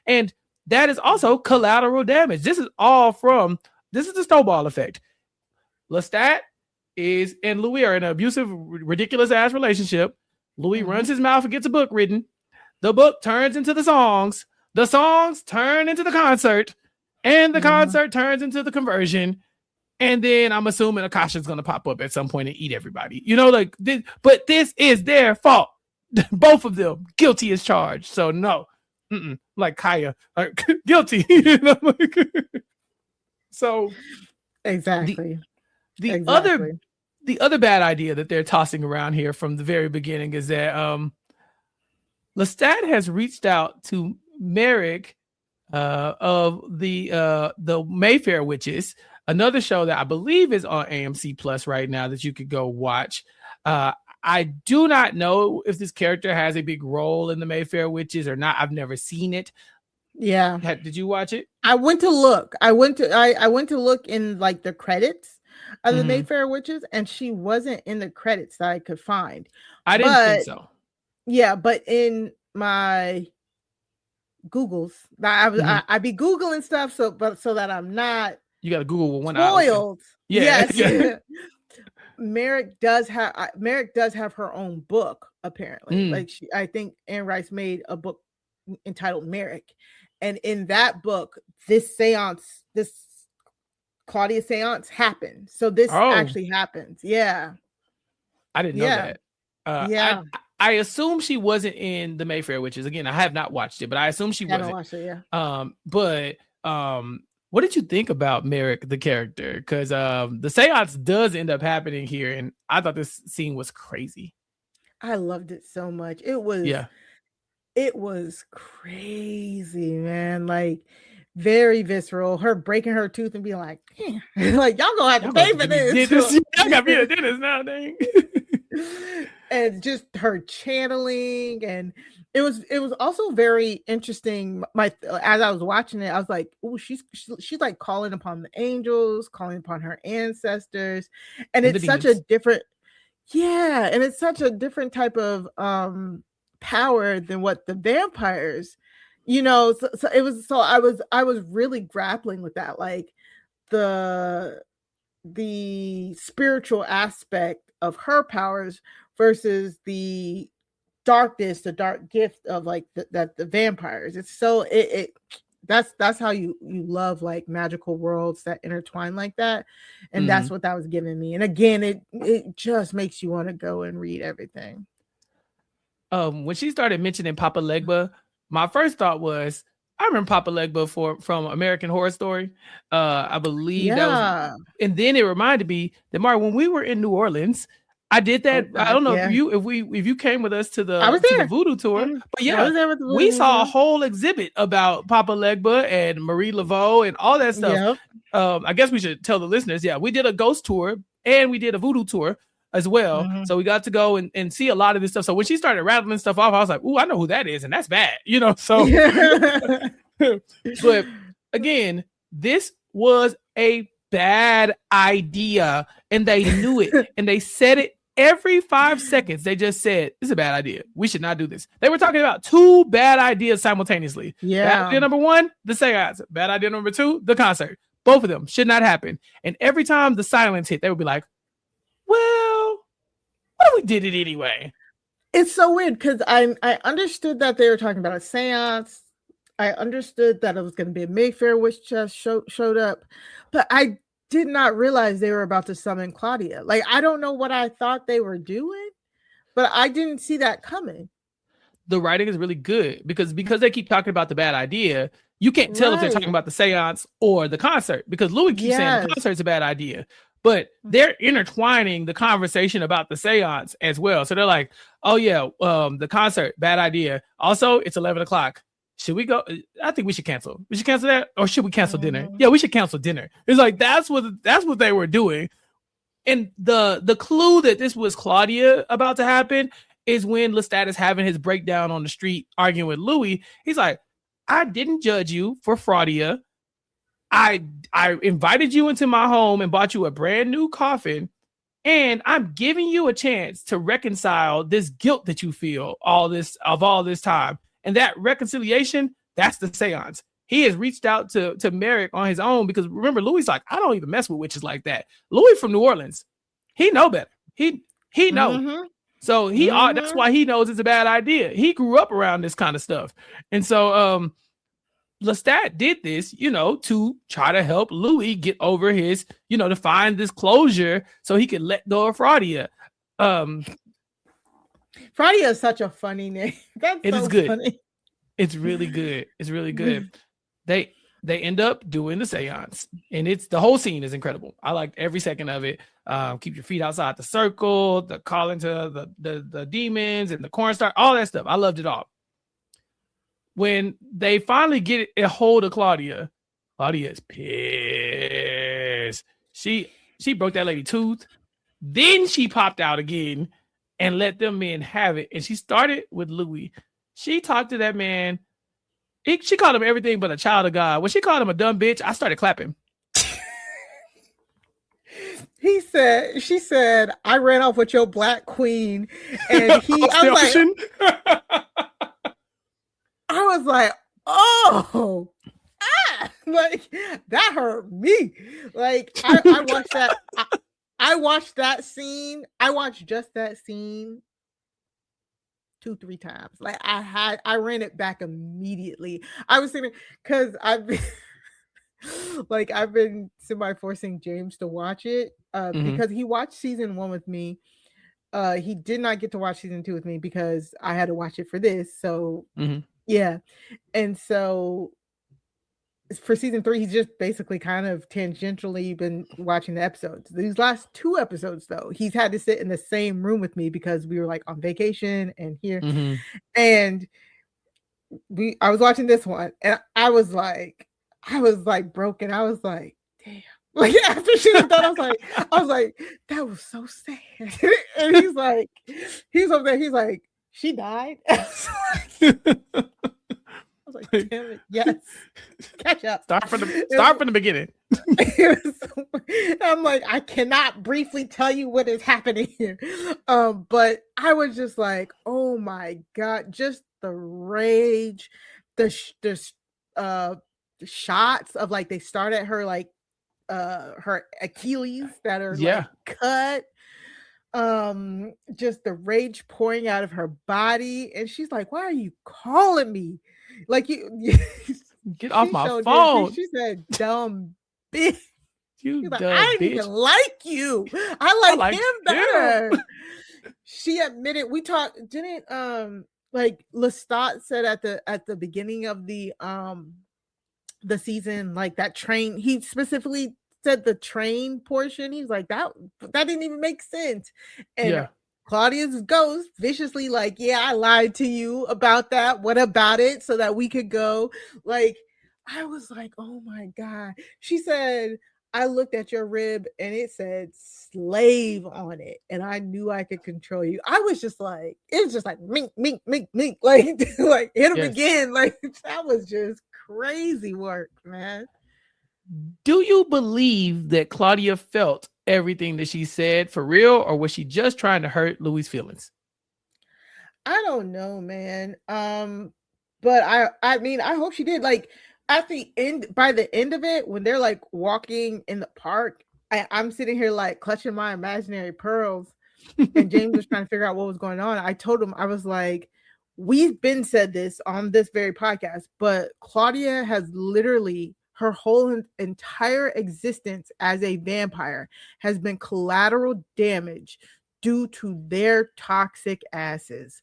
And that is also collateral damage. This is the snowball effect. Lestat and Louis are in an abusive, ridiculous ass relationship. Louis runs his mouth and gets a book written. The book turns into the songs. The songs turn into the concert. And the concert turns into the conversion. And then I'm assuming Akasha's going to pop up at some point and eat everybody. You know, like this, but this is their fault. Both of them guilty as charged. So no, like Kaya, guilty. You know, like, so exactly. The other bad idea that they're tossing around here from the very beginning is that Lestat has reached out to Merrick of the Mayfair witches Another show that I believe is on AMC Plus right now that you could go watch. I do not know if this character has a big role in the Mayfair Witches or not. I've never seen it. Yeah. Did you watch it? I went to look. I went to look in like the credits of the Mayfair Witches, and she wasn't in the credits that I could find. I didn't think so. Yeah, but in my Googles, I be Googling stuff so that I'm not. You got to Google with one spoiled. Yeah. Yes. Merrick does have her own book apparently. Like I think Anne Rice made a book entitled Merrick, and in that book, this Claudia seance happened. So this actually happens. Yeah, I didn't know that. I assume she wasn't in the Mayfair Witches. Again, I have not watched it, but I assume she wasn't. Watched it, But what did you think about Merrick, the character? Because the seance does end up happening here, and I thought this scene was crazy. I loved it so much. It was crazy, man. Like very visceral. Her breaking her tooth and being like, like y'all gonna have to pay for this. I gotta be a dentist now, dang. And just her channeling, and it was also very interesting. As I was watching it, I was like, "Oh, she's like calling upon the angels, calling upon her ancestors," and it's such a different, and it's such a different type of power than what the vampires, So it was. So I was really grappling with that, like the spiritual aspect of her powers versus the darkness, the dark gift of like the vampires. It's so that's how you love like magical worlds that intertwine like that, and that's what that was giving me. And again, it just makes you want to go and read everything. When she started mentioning Papa Legba, my first thought was, I remember Papa Legba from American Horror Story. I believe that was, and then it reminded me that Mari, when we were in New Orleans, I did that. I don't know if you came with us to the voodoo tour, but we saw a whole exhibit about Papa Legba and Marie Laveau and all that stuff. I guess we should tell the listeners. Yeah, we did a ghost tour and we did a voodoo tour as well. So we got to go and see a lot of this stuff. So when she started rattling stuff off, I was like, "Ooh, I know who that is," and that's bad, So, but again, this was a bad idea, and they knew it, and they said it every 5 seconds. They just said, "This is a bad idea. We should not do this." They were talking about two bad ideas simultaneously. Bad idea number one, the seance. Bad idea number two, the concert. Both of them should not happen. And every time the silence hit, they would be like, "Well, what if we did it anyway?" It's so weird because I understood that they were talking about a seance. I understood that it was going to be a Mayfair witch just showed up, but I did not realize they were about to summon Claudia. Like, I don't know what I thought they were doing, but I didn't see that coming. The writing is really good because they keep talking about the bad idea. You can't tell if they're talking about the seance or the concert, because Louis keeps saying the concert's a bad idea, but they're intertwining the conversation about the seance as well. So they're like, "Oh yeah, the concert, bad idea. Also, it's 11 o'clock. Should we go? I think we should cancel. We should cancel that, or should we cancel dinner? Yeah, we should cancel dinner." It's like that's what they were doing. And the clue that this was Claudia about to happen is when Lestat is having his breakdown on the street arguing with Louis. He's like, "I didn't judge you for Fraudia. I invited you into my home and bought you a brand new coffin, and I'm giving you a chance to reconcile this guilt that you feel all this time. And that reconciliation, that's the seance." He has reached out to Merrick on his own, because remember, Louis like, "I don't even mess with witches like that." Louis from New Orleans, he know better. He know. So that's why he knows it's a bad idea. He grew up around this kind of stuff. And so Lestat did this, to try to help Louis get over his, to find this closure so he could let go of Fraudia. Fraudia is such a funny name. It is good. Funny. It's really good. It's really good. They end up doing the seance, and the whole scene is incredible. I liked every second of it. Keep your feet outside the circle, the calling to the demons and the cornstarch, all that stuff. I loved it all. When they finally get a hold of Claudia is pissed. She broke that lady tooth. Then she popped out again and let them men have it. And she started with Louis. She talked to that man. She called him everything but a child of God. When she called him a dumb bitch, I started clapping. She said, I ran off with your black queen. And I was like, oh, like that hurt me. Like I watched that. I watched that scene. I watched just that scene 2-3 times. Like I ran it back immediately. I was thinking because I've been semi-forcing James to watch it because he watched season 1 with me. He did not get to watch season 2 with me because I had to watch it for this. So yeah. And so for season 3, he's just basically kind of tangentially been watching the episodes. These last 2 episodes, though, he's had to sit in the same room with me because we were like on vacation and here. And I was watching this one and I was like broken. I was like, damn. Like after she was done, I was like, that was so sad. And he's over there, he's like, she died. I was like, damn it, yes. Catch up. Start from the beginning. I'm like, I cannot briefly tell you what is happening here. But I was just like, oh my God, just the rage, the shots of like they start at her like her Achilles that are like cut. Just the rage pouring out of her body, and she's like, why are you calling me? Like you get off my phone. She said, dumb bitch. You like, dumb I didn't bitch. even like you. I like him better. She admitted we talked, didn't like Lestat said at the beginning of the season, like that train, he specifically said the train portion. He's like, that didn't even make sense. And Claudia's ghost viciously like, yeah, I lied to you about that. What about it? So that we could go. Like, I was like, oh my God. She said, I looked at your rib and it said slave on it. And I knew I could control you. I was just like, it was just like, mink, mink, mink, mink. Like hit him again. Like that was just crazy work, man. Do you believe that Claudia felt everything that she said for real, or was she just trying to hurt Louis' feelings? I don't know, man. But I mean, I hope she did. Like at the end, by the end of it, when they're like walking in the park, I'm sitting here like clutching my imaginary pearls, and James was trying to figure out what was going on. I told him, I was like, we've been said this on this very podcast, but Claudia has literally her whole entire existence as a vampire has been collateral damage due to their toxic asses.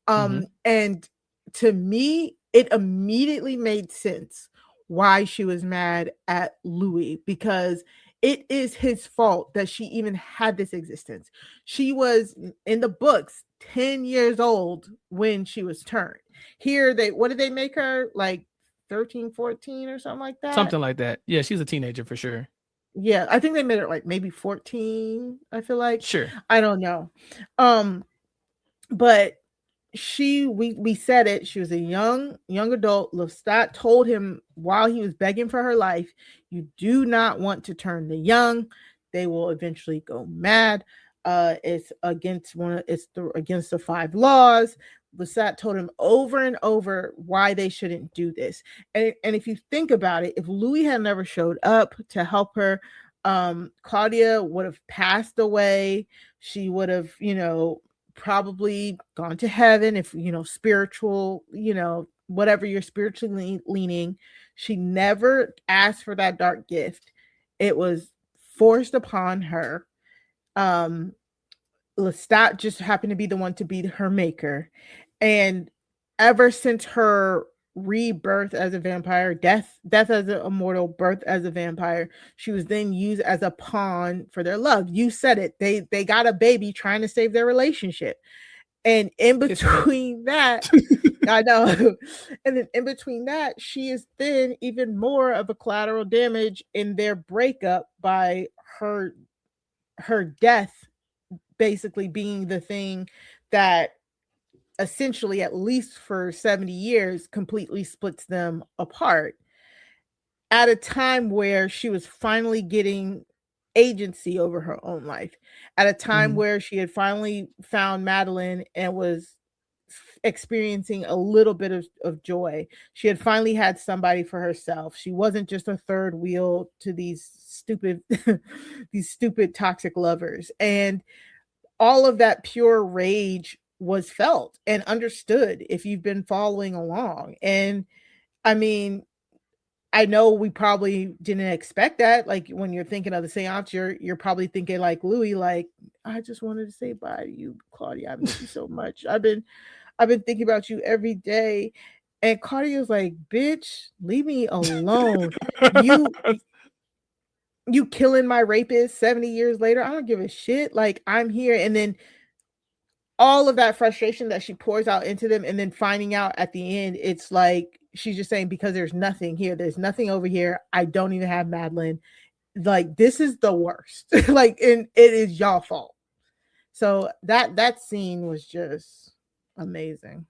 And to me, it immediately made sense why she was mad at Louis, because it is his fault that she even had this existence. She was in the books 10 years old when she was turned. Here, what did they make her? Like 13, 14 or something like that? Something like that. Yeah, she's a teenager for sure. Yeah, I think they made it like maybe 14, I feel like. Sure. I don't know. But we said it, she was a young adult. Lestat told him while he was begging for her life, you do not want to turn the young. They will eventually go mad. It's against the 5 laws. Lestat told him over and over why they shouldn't do this. And if you think about it, if Louis had never showed up to help her, Claudia would have passed away. She would have, probably gone to heaven if, spiritual, whatever you're spiritually leaning. She never asked for that dark gift. It was forced upon her. Lestat just happened to be the one to be her maker. And ever since her rebirth as a vampire, death as an immortal, birth as a vampire, she was then used as a pawn for their love. You said it. They got a baby trying to save their relationship. And in between that, I know. And then in between that, she is then even more of a collateral damage in their breakup by her death basically being the thing that essentially, at least for 70 years, completely splits them apart at a time where she was finally getting agency over her own life, at a time where she had finally found Madeline and was experiencing a little bit of joy. She had finally had somebody for herself. She wasn't just a third wheel to these stupid these stupid toxic lovers. And all of that pure rage was felt and understood if you've been following along. And I mean, I know we probably didn't expect that. Like when you're thinking of the seance, you're probably thinking like Louis, like, I just wanted to say bye to you, Claudia. I miss you so much. I've been thinking about you every day. And Claudia's like, bitch, leave me alone. You killing my rapist 70 years later. I don't give a shit. Like, I'm here. And then all of that frustration that she pours out into them, and then finding out at the end, it's like she's just saying, because there's nothing here, there's nothing over here, I don't even have Madeline. Like, this is the worst. Like, and it is y'all fault. So that scene was just amazing.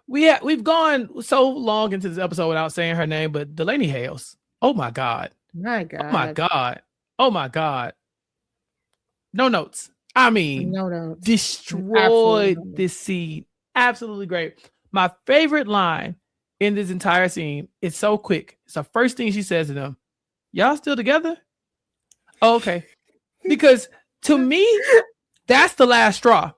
We've gone so long into this episode without saying her name, but Delaney Hales. Oh my God. My God. Oh my God. Oh my God. No notes. I mean, no notes. Destroyed this scene. Absolutely great. My favorite line in this entire scene is so quick. It's the first thing she says to them. Y'all still together? Oh, okay. Because to me, that's the last straw.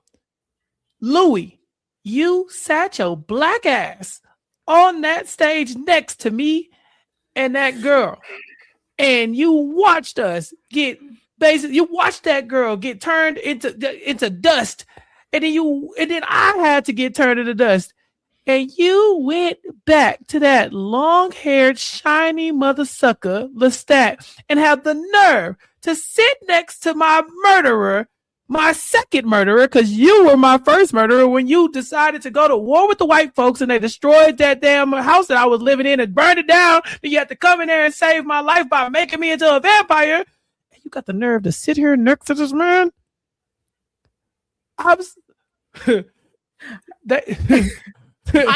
Louis, you sat your black ass on that stage next to me and that girl. And you watched us get you watched that girl get turned into dust. And then I had to get turned into dust. And you went back to that long-haired, shiny mother sucker, Lestat, and have the nerve to sit next to my murderer, my second murderer, because you were my first murderer when you decided to go to war with the white folks and they destroyed that damn house that I was living in and burned it down. Then you had to come in there and save my life by making me into a vampire. And you got the nerve to sit here next to this man? I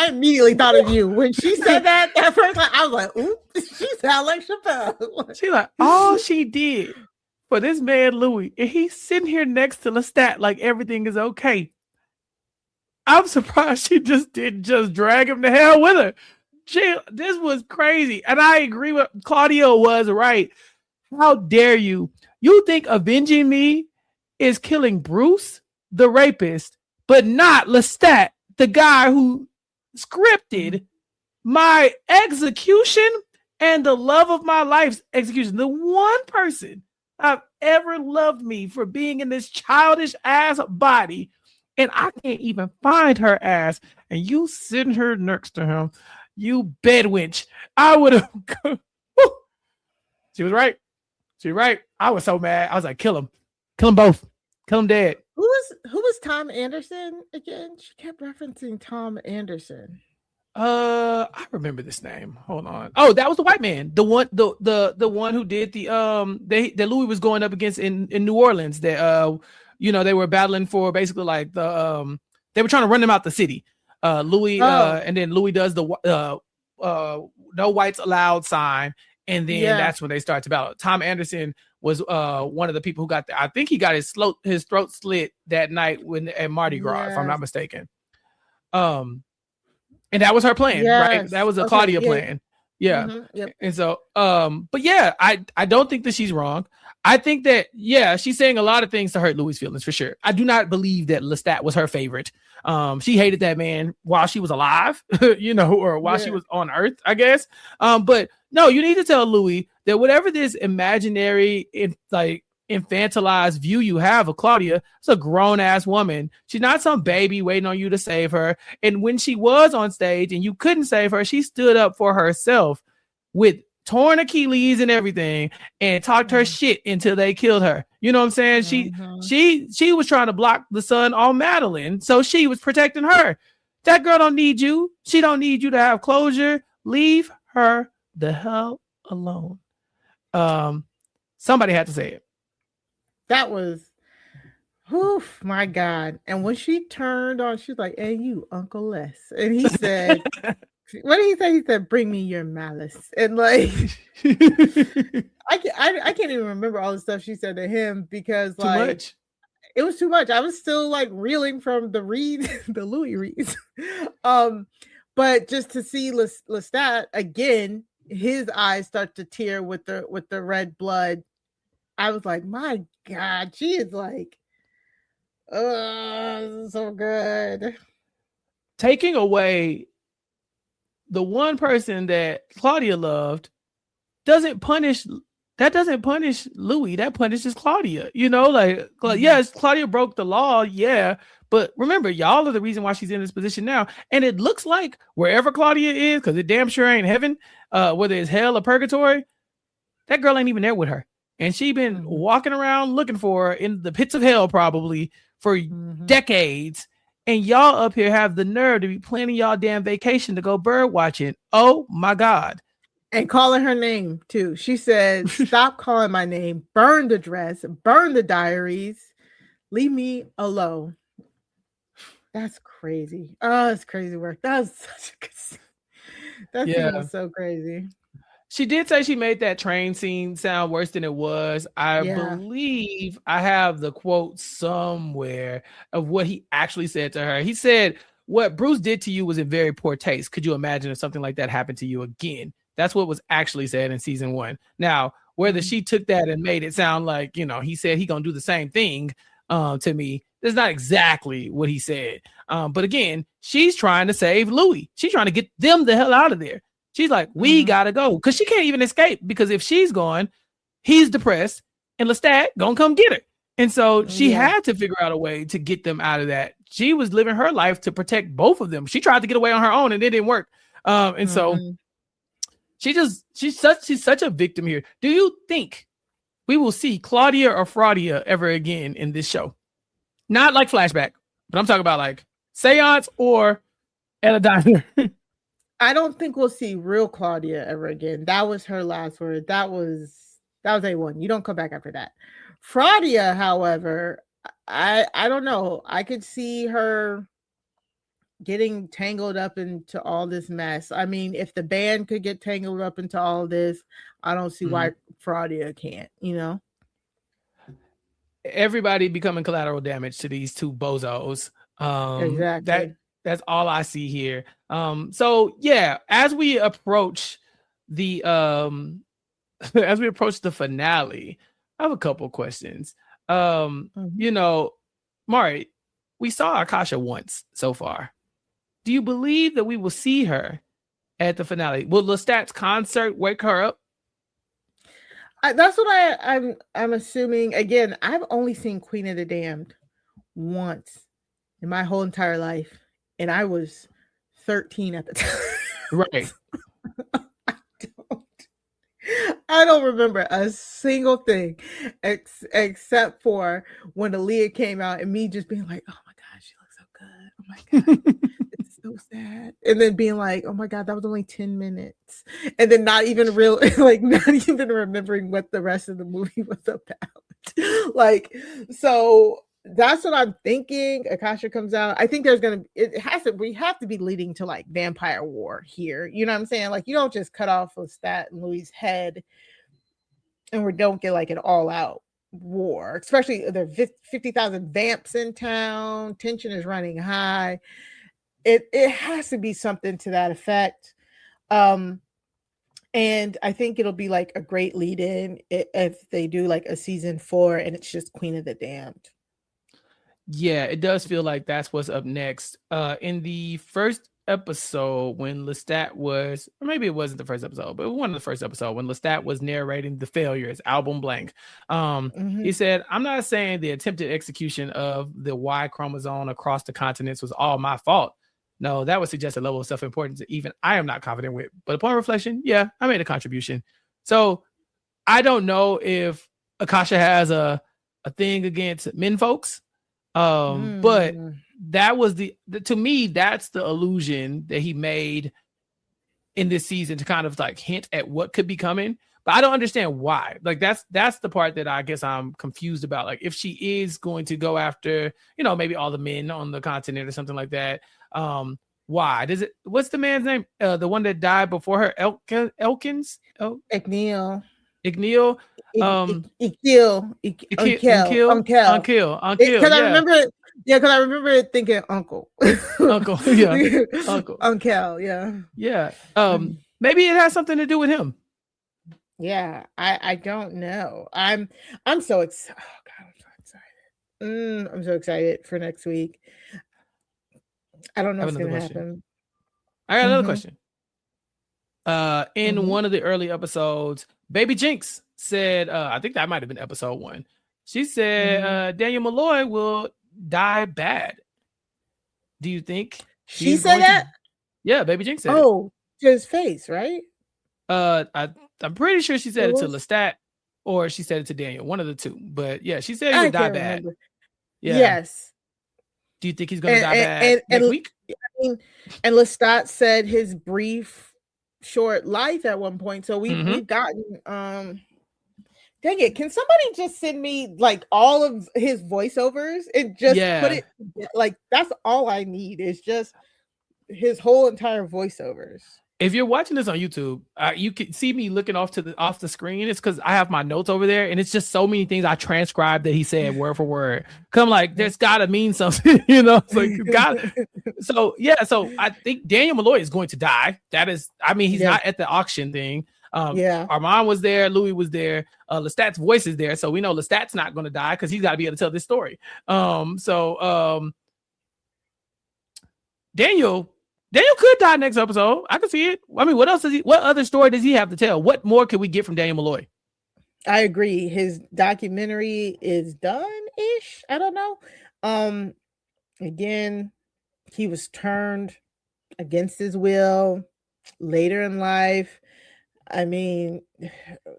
immediately thought of you when she said that at first. Like, I was like, "Ooh, she sounds like Chappell." She like, all she did for this man Louis, and he's sitting here next to Lestat like everything is okay. I'm surprised she just didn't just drag him to hell with her. This was crazy, and I agree with Claudia was right. How dare you? You think avenging me is killing Bruce, the rapist, but not Lestat, the guy who scripted my execution and the love of my life's execution. The one person I've ever loved me for being in this childish ass body, and I can't even find her ass. And you sitting her next to him, you bedwench. I would have. She was right. She was right. I was so mad. I was like, kill them both, kill them dead. Who was Tom Anderson again? She kept referencing Tom Anderson. I remember this name. Hold on. Oh, that was the white man. The one who did that Louis was going up against in New Orleans. That they were battling for basically like the they were trying to run them out the city. Louis and then Louis does the no whites allowed sign, and then that's when they start to battle. Tom Anderson was one of the people who got I think he got his throat slit that night at Mardi Gras, if I'm not mistaken. And that was her plan, right? That was a Claudia plan. Yeah. Mm-hmm, yep. And so, but yeah, I don't think that she's wrong. I think that, she's saying a lot of things to hurt Louis' feelings for sure. I do not believe that Lestat was her favorite. She hated that man while she was alive, or while she was on Earth, I guess. But no, you need to tell Louis that whatever this imaginary, infantilized view you have of Claudia, it's a grown-ass woman. She's not some baby waiting on you to save her. And when she was on stage and you couldn't save her, she stood up for herself with torn Achilles and everything and talked her shit until they killed her. You know what I'm saying? She was trying to block the sun on Madeline, so she was protecting her. That girl don't need you. She don't need you to have closure. Leave her the hell alone. Somebody had to say it. That was, oof, my God. And when she turned on, she was like, "Hey, you, Uncle Les," and he said, "What did he say?" He said, "Bring me your malice." And like, I can't even remember all the stuff she said to him because Too like much. it was too much. I was still like reeling from the the Louis reads. But just to see Lestat again, his eyes start to tear with the red blood. I was like, my God, she is like, oh, so good. Taking away the one person that Claudia loved doesn't punish Louis. That punishes Claudia. You know, like, yes, Claudia broke the law, yeah. But remember, y'all are the reason why she's in this position now. And it looks like wherever Claudia is, because it damn sure ain't heaven, whether it's hell or purgatory, that girl ain't even there with her. And she been walking around looking for her in the pits of hell probably for decades. And y'all up here have the nerve to be planning y'all damn vacation to go bird watching. Oh my God. And calling her name too. She said, "Stop calling my name. Burn the dress. Burn the diaries. Leave me alone." That's crazy. Oh, it's crazy work. That was such a good scene. That scene was so crazy. She did say she made that train scene sound worse than it was. I believe I have the quote somewhere of what he actually said to her. He said, "What Bruce did to you was in very poor taste. Could you imagine if something like that happened to you again?" That's what was actually said in season 1. Now, whether she took that and made it sound like, you know, he said he gonna do the same thing to me, that's not exactly what he said. But again, she's trying to save Louis. She's trying to get them the hell out of there. She's like, we gotta go, because she can't even escape, because if she's gone, he's depressed and Lestat gonna come get her. And so she had to figure out a way to get them out of that. She was living her life to protect both of them. She tried to get away on her own and it didn't work. And so she's such a victim here. Do you think we will see Claudia or Fraudia ever again in this show? Not like flashback, but I'm talking about like seance or at a diner. I don't think we'll see real Claudia ever again. That was her last word. That was A1. You don't come back after that. Fraudia, however, I don't know. I could see her getting tangled up into all this mess. I mean, if the band could get tangled up into all this, I don't see why Fraudia can't, you know? Everybody becoming collateral damage to these two bozos. Exactly. That's all I see here. So yeah, as we approach the finale, I have a couple questions. You know, Mari, we saw Akasha once so far. Do you believe that we will see her at the finale? Will Lestat's concert wake her up? That's what I'm assuming. Again, I've only seen Queen of the Damned once in my whole entire life, and I was 13 at the time. Right. I don't remember a single thing except for when Aaliyah came out and me just being like, "Oh my God, she looks so good. Oh my God, it's so sad." And then being like, "Oh my God, that was only 10 minutes." And then not even remembering what the rest of the movie was about. Like, so that's what I'm thinking. Akasha comes out. I think we have to be leading to like vampire war here. You know what I'm saying? Like, you don't just cut off Lestat and Louis' head and we don't get like an all out war, especially there are 50,000 vamps in town. Tension is running high. It has to be something to that effect. And I think it'll be like a great lead in if they do like a season 4 and it's just Queen of the Damned. Yeah, it does feel like that's what's up next. In the first episode, when Lestat was, or maybe it wasn't the first episode, but one of the first episodes, when Lestat was narrating the failures, album blank, he said, "I'm not saying the attempted execution of the Y chromosome across the continents was all my fault. No, that would suggest a level of self-importance that even I am not confident with. But upon reflection, yeah, I made a contribution." So I don't know if Akasha has a thing against men folks. But that was to me, that's the illusion that he made in this season to kind of like hint at what could be coming. but I don't understand why. Like that's the part that I guess I'm confused about. Like if she is going to go after, maybe all the men on the continent or something like that, why does it? What's the man's name? The one that died before her, Elkins? Icknield. Icknield. Unkill. Because I remember thinking uncle. Uncle. Uncle. Yeah. Yeah. Maybe it has something to do with him. Yeah. I don't know. I'm so excited. Oh God, I'm so excited. I'm so excited for next week. I don't know what's going to happen. I got another question. In one of the early episodes, Baby Jinx said, I think that might have been episode 1. She said Daniel Malloy will die bad. Do you think she said that? Yeah, Baby Jinx said to his face, right? I'm pretty sure she said it to Lestat or she said it to Daniel, one of the two. But yeah, she said he would die bad. Yeah. Yes. Do you think he's going to die bad next week? I mean, and Lestat said his brief, short life at one point. So we've gotten. Dang it! Can somebody just send me like all of his voiceovers and just put it like that's all I need is just his whole entire voiceovers. If you're watching this on YouTube, you can see me looking off the screen. It's because I have my notes over there, and it's just so many things I transcribed that he said word for word. Come like, there's gotta mean something, It's like So I think Daniel Malloy is going to die. That is, he's not at the auction thing. Armand was there, Louis was there, Lestat's voice is there, so we know Lestat's not going to die because he's got to be able to tell this story. Daniel could die next episode. I can see it. I mean, what other story does he have to tell? What more could we get from Daniel Malloy? I agree. His documentary is done-ish. I don't know. Again, he was turned against his will later in life. I mean,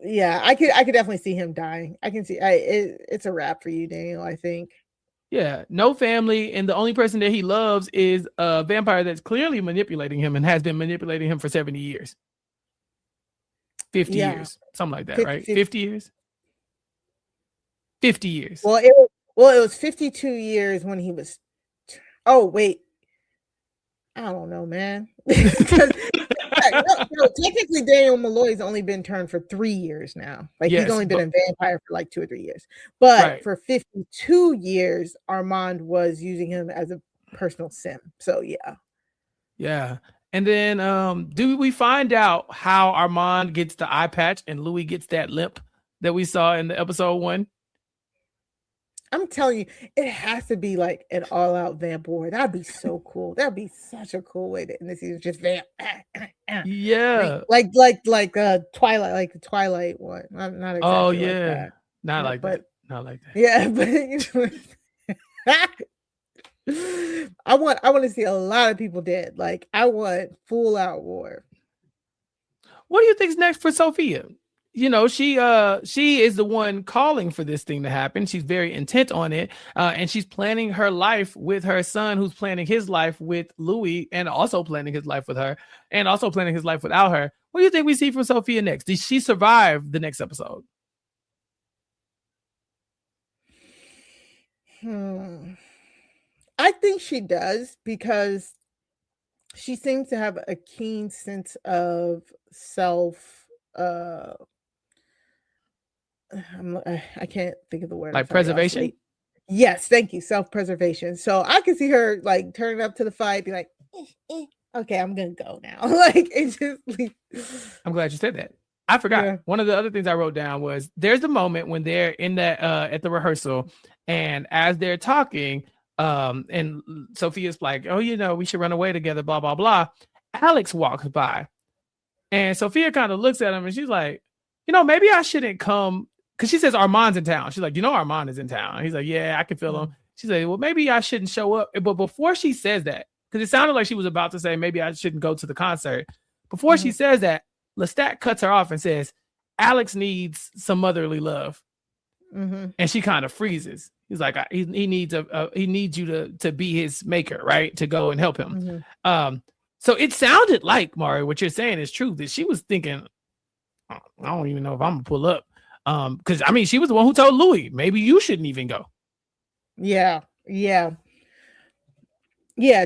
yeah, I could definitely see him dying. I can see it's a wrap for you, Daniel, I think. Yeah, no family, and the only person that he loves is a vampire that's clearly manipulating him and has been manipulating him for 70 years. 50 years, something like that, right? 50 years? 50 years. Well, it was 52 years when he was... Oh, wait. I don't know, man. No, technically, Daniel Malloy's only been turned for 3 years now. Like he's only been a vampire for like 2 or 3 years. But for 52 years, Armand was using him as a personal sim. So yeah. And then, do we find out how Armand gets the eye patch and Louis gets that limp that we saw in the episode 1? I'm telling you, it has to be like an all-out vamp war. That'd be so cool. That'd be such a cool way to end the season. Just vamp. Yeah. Like Twilight, like the Twilight one. Not exactly. Oh yeah. Like that. Not like that. Not like that. Yeah, but I want to see a lot of people dead. Like I want full out war. What do you think's next for Sophia? She is the one calling for this thing to happen. She's very intent on it. And she's planning her life with her son, who's planning his life with Louis and also planning his life with her and also planning his life without her. What do you think we see from Sophia next? Did she survive the next episode? I think she does because she seems to have a keen sense of self, I can't think of the word. Like preservation? Yes, thank you. Self-preservation. So I can see her like turning up to the fight, be like, okay, I'm gonna go now. Like it's just like... I'm glad you said that. I forgot. Yeah. One of the other things I wrote down was there's the moment when they're in that at the rehearsal, and as they're talking, and Sophia's like, oh, we should run away together, blah, blah, blah. Alex walks by, and Sophia kind of looks at him and she's like, maybe I shouldn't come. Because she says Armand's in town. She's like, Armand is in town. And he's like, yeah, I can feel him. She's like, well, maybe I shouldn't show up. But before she says that, because it sounded like she was about to say, maybe I shouldn't go to the concert. Before she says that, Lestat cuts her off and says, Alex needs some motherly love. And she kind of freezes. He's like, he needs you to be his maker, right? To go and help him. So it sounded like, Mari, what you're saying is true, that she was thinking, I don't even know if I'm gonna pull up. Because I mean, she was the one who told Louis, maybe you shouldn't even go. Yeah.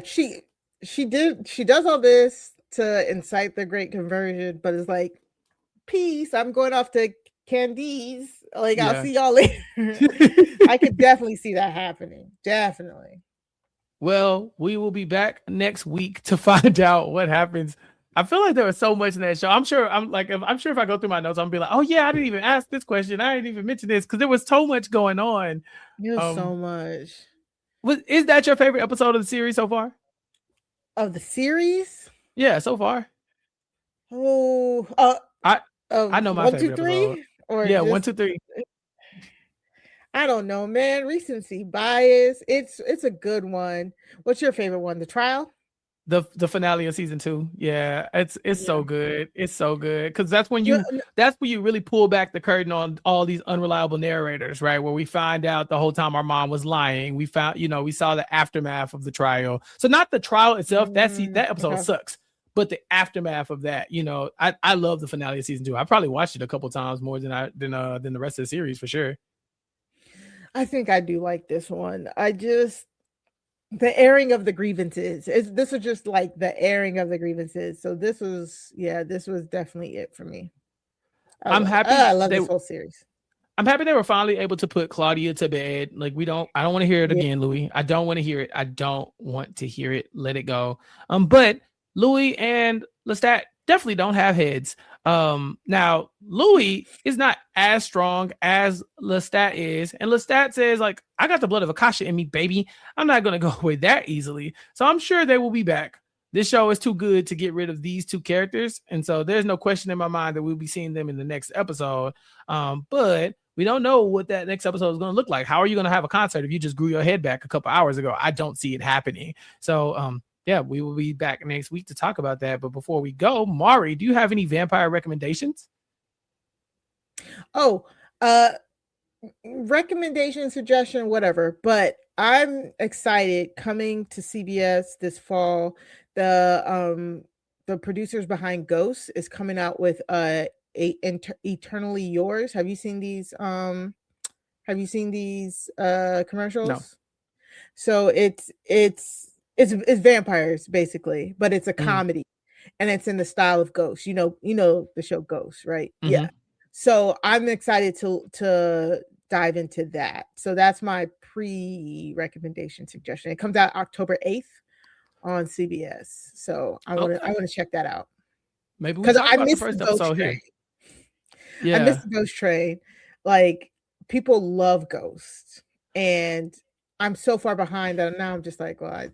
She does all this to incite the great conversion, but it's like, peace, I'm going off to Candice. Like, I'll see y'all later. I could definitely see that happening. Definitely. Well, we will be back next week to find out what happens. I feel like there was so much in that show. I'm sure if I go through my notes, I'm gonna be like, oh yeah, I didn't even ask this question. I didn't even mention this because there was so much going on. There's so much. Is that your favorite episode of the series so far? Of the series? Yeah, so far. I know my 1, 2, favorite 3, episode. or yeah, just, 1, 2, 3. I don't know, man. Recency bias. It's a good one. What's your favorite one? The trial? The finale of season 2. Yeah, it's so good. It's so good because that's when you really pull back the curtain on all these unreliable narrators, right? Where we find out the whole time our mom was lying. We saw the aftermath of the trial. So not the trial itself. That episode sucks, but the aftermath of that. I love the finale of season 2. I probably watched it a couple times more than the rest of the series for sure. I think I do like this one. The airing of the grievances. This was just like the airing of the grievances. So this was definitely it for me. I'm happy. I love this whole series. I'm happy they were finally able to put Claudia to bed. Like I don't want to hear it again, Louis. I don't want to hear it. I don't want to hear it. Let it go. But Louis and Lestat definitely don't have heads. Now Louis is not as strong as Lestat is, and Lestat says, like, I got the blood of Akasha in me, baby. I'm not gonna go away that easily. So I'm sure they will be back. This show is too good to get rid of these two characters, and so there's no question in my mind that we'll be seeing them in the next episode. But we don't know what that next episode is going to look like. How are you going to have a concert if you just grew your head back a couple hours ago? I don't see it happening. So yeah, we will be back next week to talk about that. But before we go, Mari, do you have any vampire recommendations? Recommendation, suggestion, whatever. But I'm excited coming to CBS this fall. The producers behind Ghost is coming out with Eternally Yours. Have you seen these? Commercials? No. So it's vampires basically, but it's a comedy, and it's in the style of Ghost. You know the show Ghost, right? Mm-hmm. Yeah. So I'm excited to dive into that. So that's my pre-recommendation suggestion. It comes out October 8th on CBS. So I want to check that out. Maybe because I missed the Ghost train. Here. Yeah, I missed the Ghost train. Like, people love Ghost, and I'm so far behind that now I'm just like, well,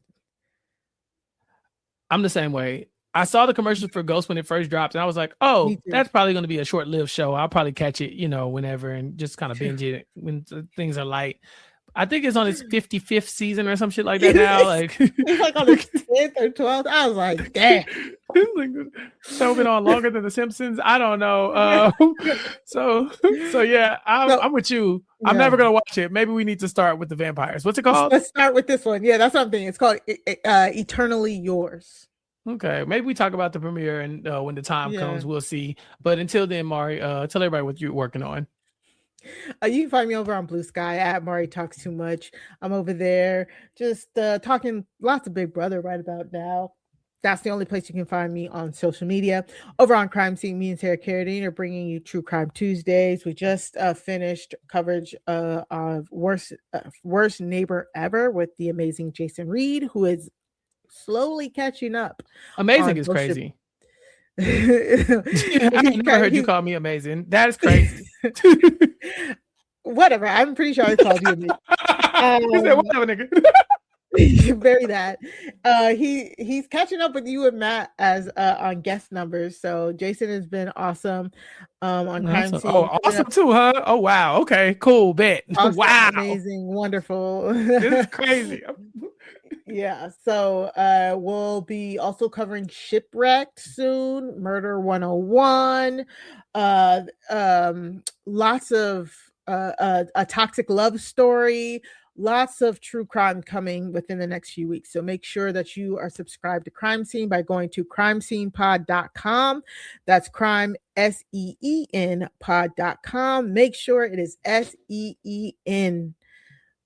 I'm the same way. I saw the commercials for Ghost when it first dropped, and I was like, oh, that's probably going to be a short-lived show. I'll probably catch it, whenever, and just kind of binge it when things are light. I think it's on its 55th season or some shit like that now. Like, it's like on its 10th or 12th. I was like, damn. So been on longer than The Simpsons. I don't know. So yeah, I'm with you. I'm never gonna watch it. Maybe we need to start with the vampires. What's it called? Let's start with this one. Yeah, that's what I'm thinking. It's called Eternally Yours. Okay, maybe we talk about the premiere and when the time comes, we'll see. But until then, Mari, tell everybody what you're working on. You can find me over on Blue Sky at Mari Talks Too Much. I'm over there just talking lots of Big Brother right about now. That's the only place you can find me on social media. Over on Crime Scene, me and Sarah Carradine are bringing you True Crime Tuesdays. We just finished coverage of Worst Neighbor Ever with the amazing Jason Reed, who is slowly catching up. Amazing is crazy. I never heard you call me amazing. That is crazy. Whatever. I'm pretty sure I called you amazing. He said, whatever, nigga. Bury that. He's catching up with you and Matt as on guest numbers. So Jason has been awesome on Crime Scene. Oh, awesome too, huh? Oh wow. Okay, cool. Bet. Awesome, wow. Amazing, wonderful. This is crazy. Yeah. So we'll be also covering Shipwrecked soon, Murder 101, lots of a toxic love story. lots of true crime coming within the next few weeks. So make sure that you are subscribed to Crime Scene by going to crimescenepod.com. That's crime, SEEN pod.com. Make sure it is SEEN.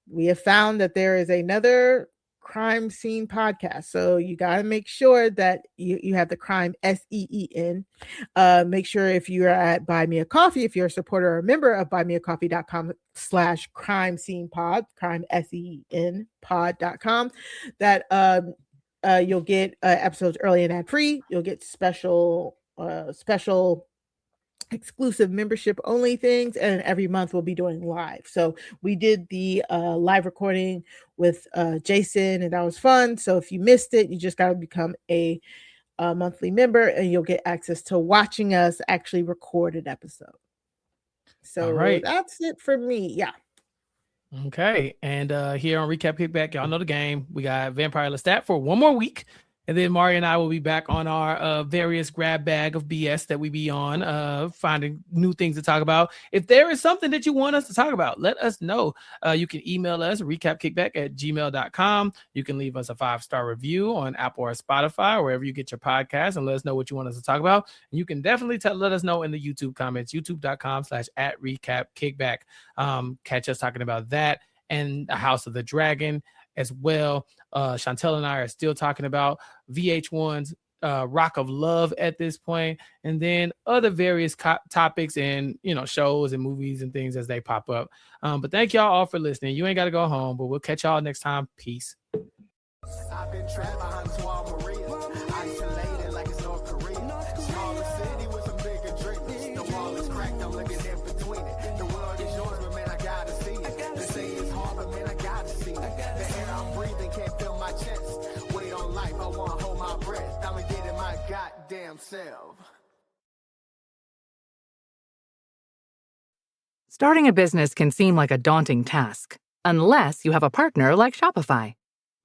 We have found that there is another Crime Scene podcast, so you got to make sure that you have the crime SEEN. Make sure if you're at Buy Me a Coffee, if you're a supporter or a member of buymeacoffee.com/crime scene pod, crime SEEN pod.com, that you'll get episodes early and ad free. You'll get special exclusive membership only things, and every month we'll be doing live. So we did the live recording with Jason, and that was fun. So if you missed it, you just got to become a monthly member, and you'll get access to watching us actually record an episode. So that's it for me. Yeah. Okay. And here on Recap Kickback, y'all know the game. We got Vampire Lestat for one more week. And then Mari and I will be back on our various grab bag of BS that we be on, finding new things to talk about. If there is something that you want us to talk about, let us know. You can email us, recapkickback@gmail.com. You can leave us a 5-star review on Apple or Spotify, or wherever you get your podcast, and let us know what you want us to talk about. And you can definitely let us know in the YouTube comments, youtube.com/@recapkickback. Catch us talking about that and the House of the Dragon as well. Chappell and I are still talking about VH1's Rock of Love at this point, and then other various topics and shows and movies and things as they pop up. But thank y'all all for listening. You ain't got to go home, but we'll catch y'all next time. Peace. I've been trapped behind isolated like it's North Korea. Smaller city with some bigger dreams. The wall is cracked, I'm looking in between it. The world is yours, but man, I gotta see it. They say it's hard, but man, I gotta see it. The air I'm breathing can't feel my chest. Wait on life, I wanna hold my breath. I'ma get in my goddamn self. Starting a business can seem like a daunting task, unless you have a partner like Shopify.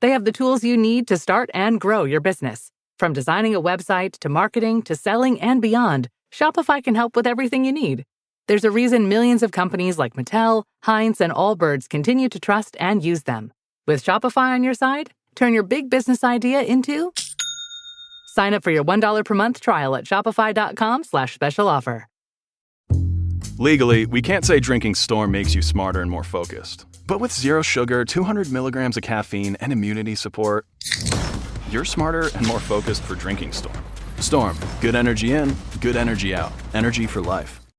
They have the tools you need to start and grow your business. From designing a website to marketing to selling and beyond, Shopify can help with everything you need. There's a reason millions of companies like Mattel, Heinz, and Allbirds continue to trust and use them. With Shopify on your side, turn your big business idea into... Sign up for your $1 per month trial at shopify.com/special offer. Legally, we can't say drinking Storm makes you smarter and more focused. But with zero sugar, 200 milligrams of caffeine, and immunity support, you're smarter and more focused for drinking Storm. Storm, good energy in, good energy out. Energy for life.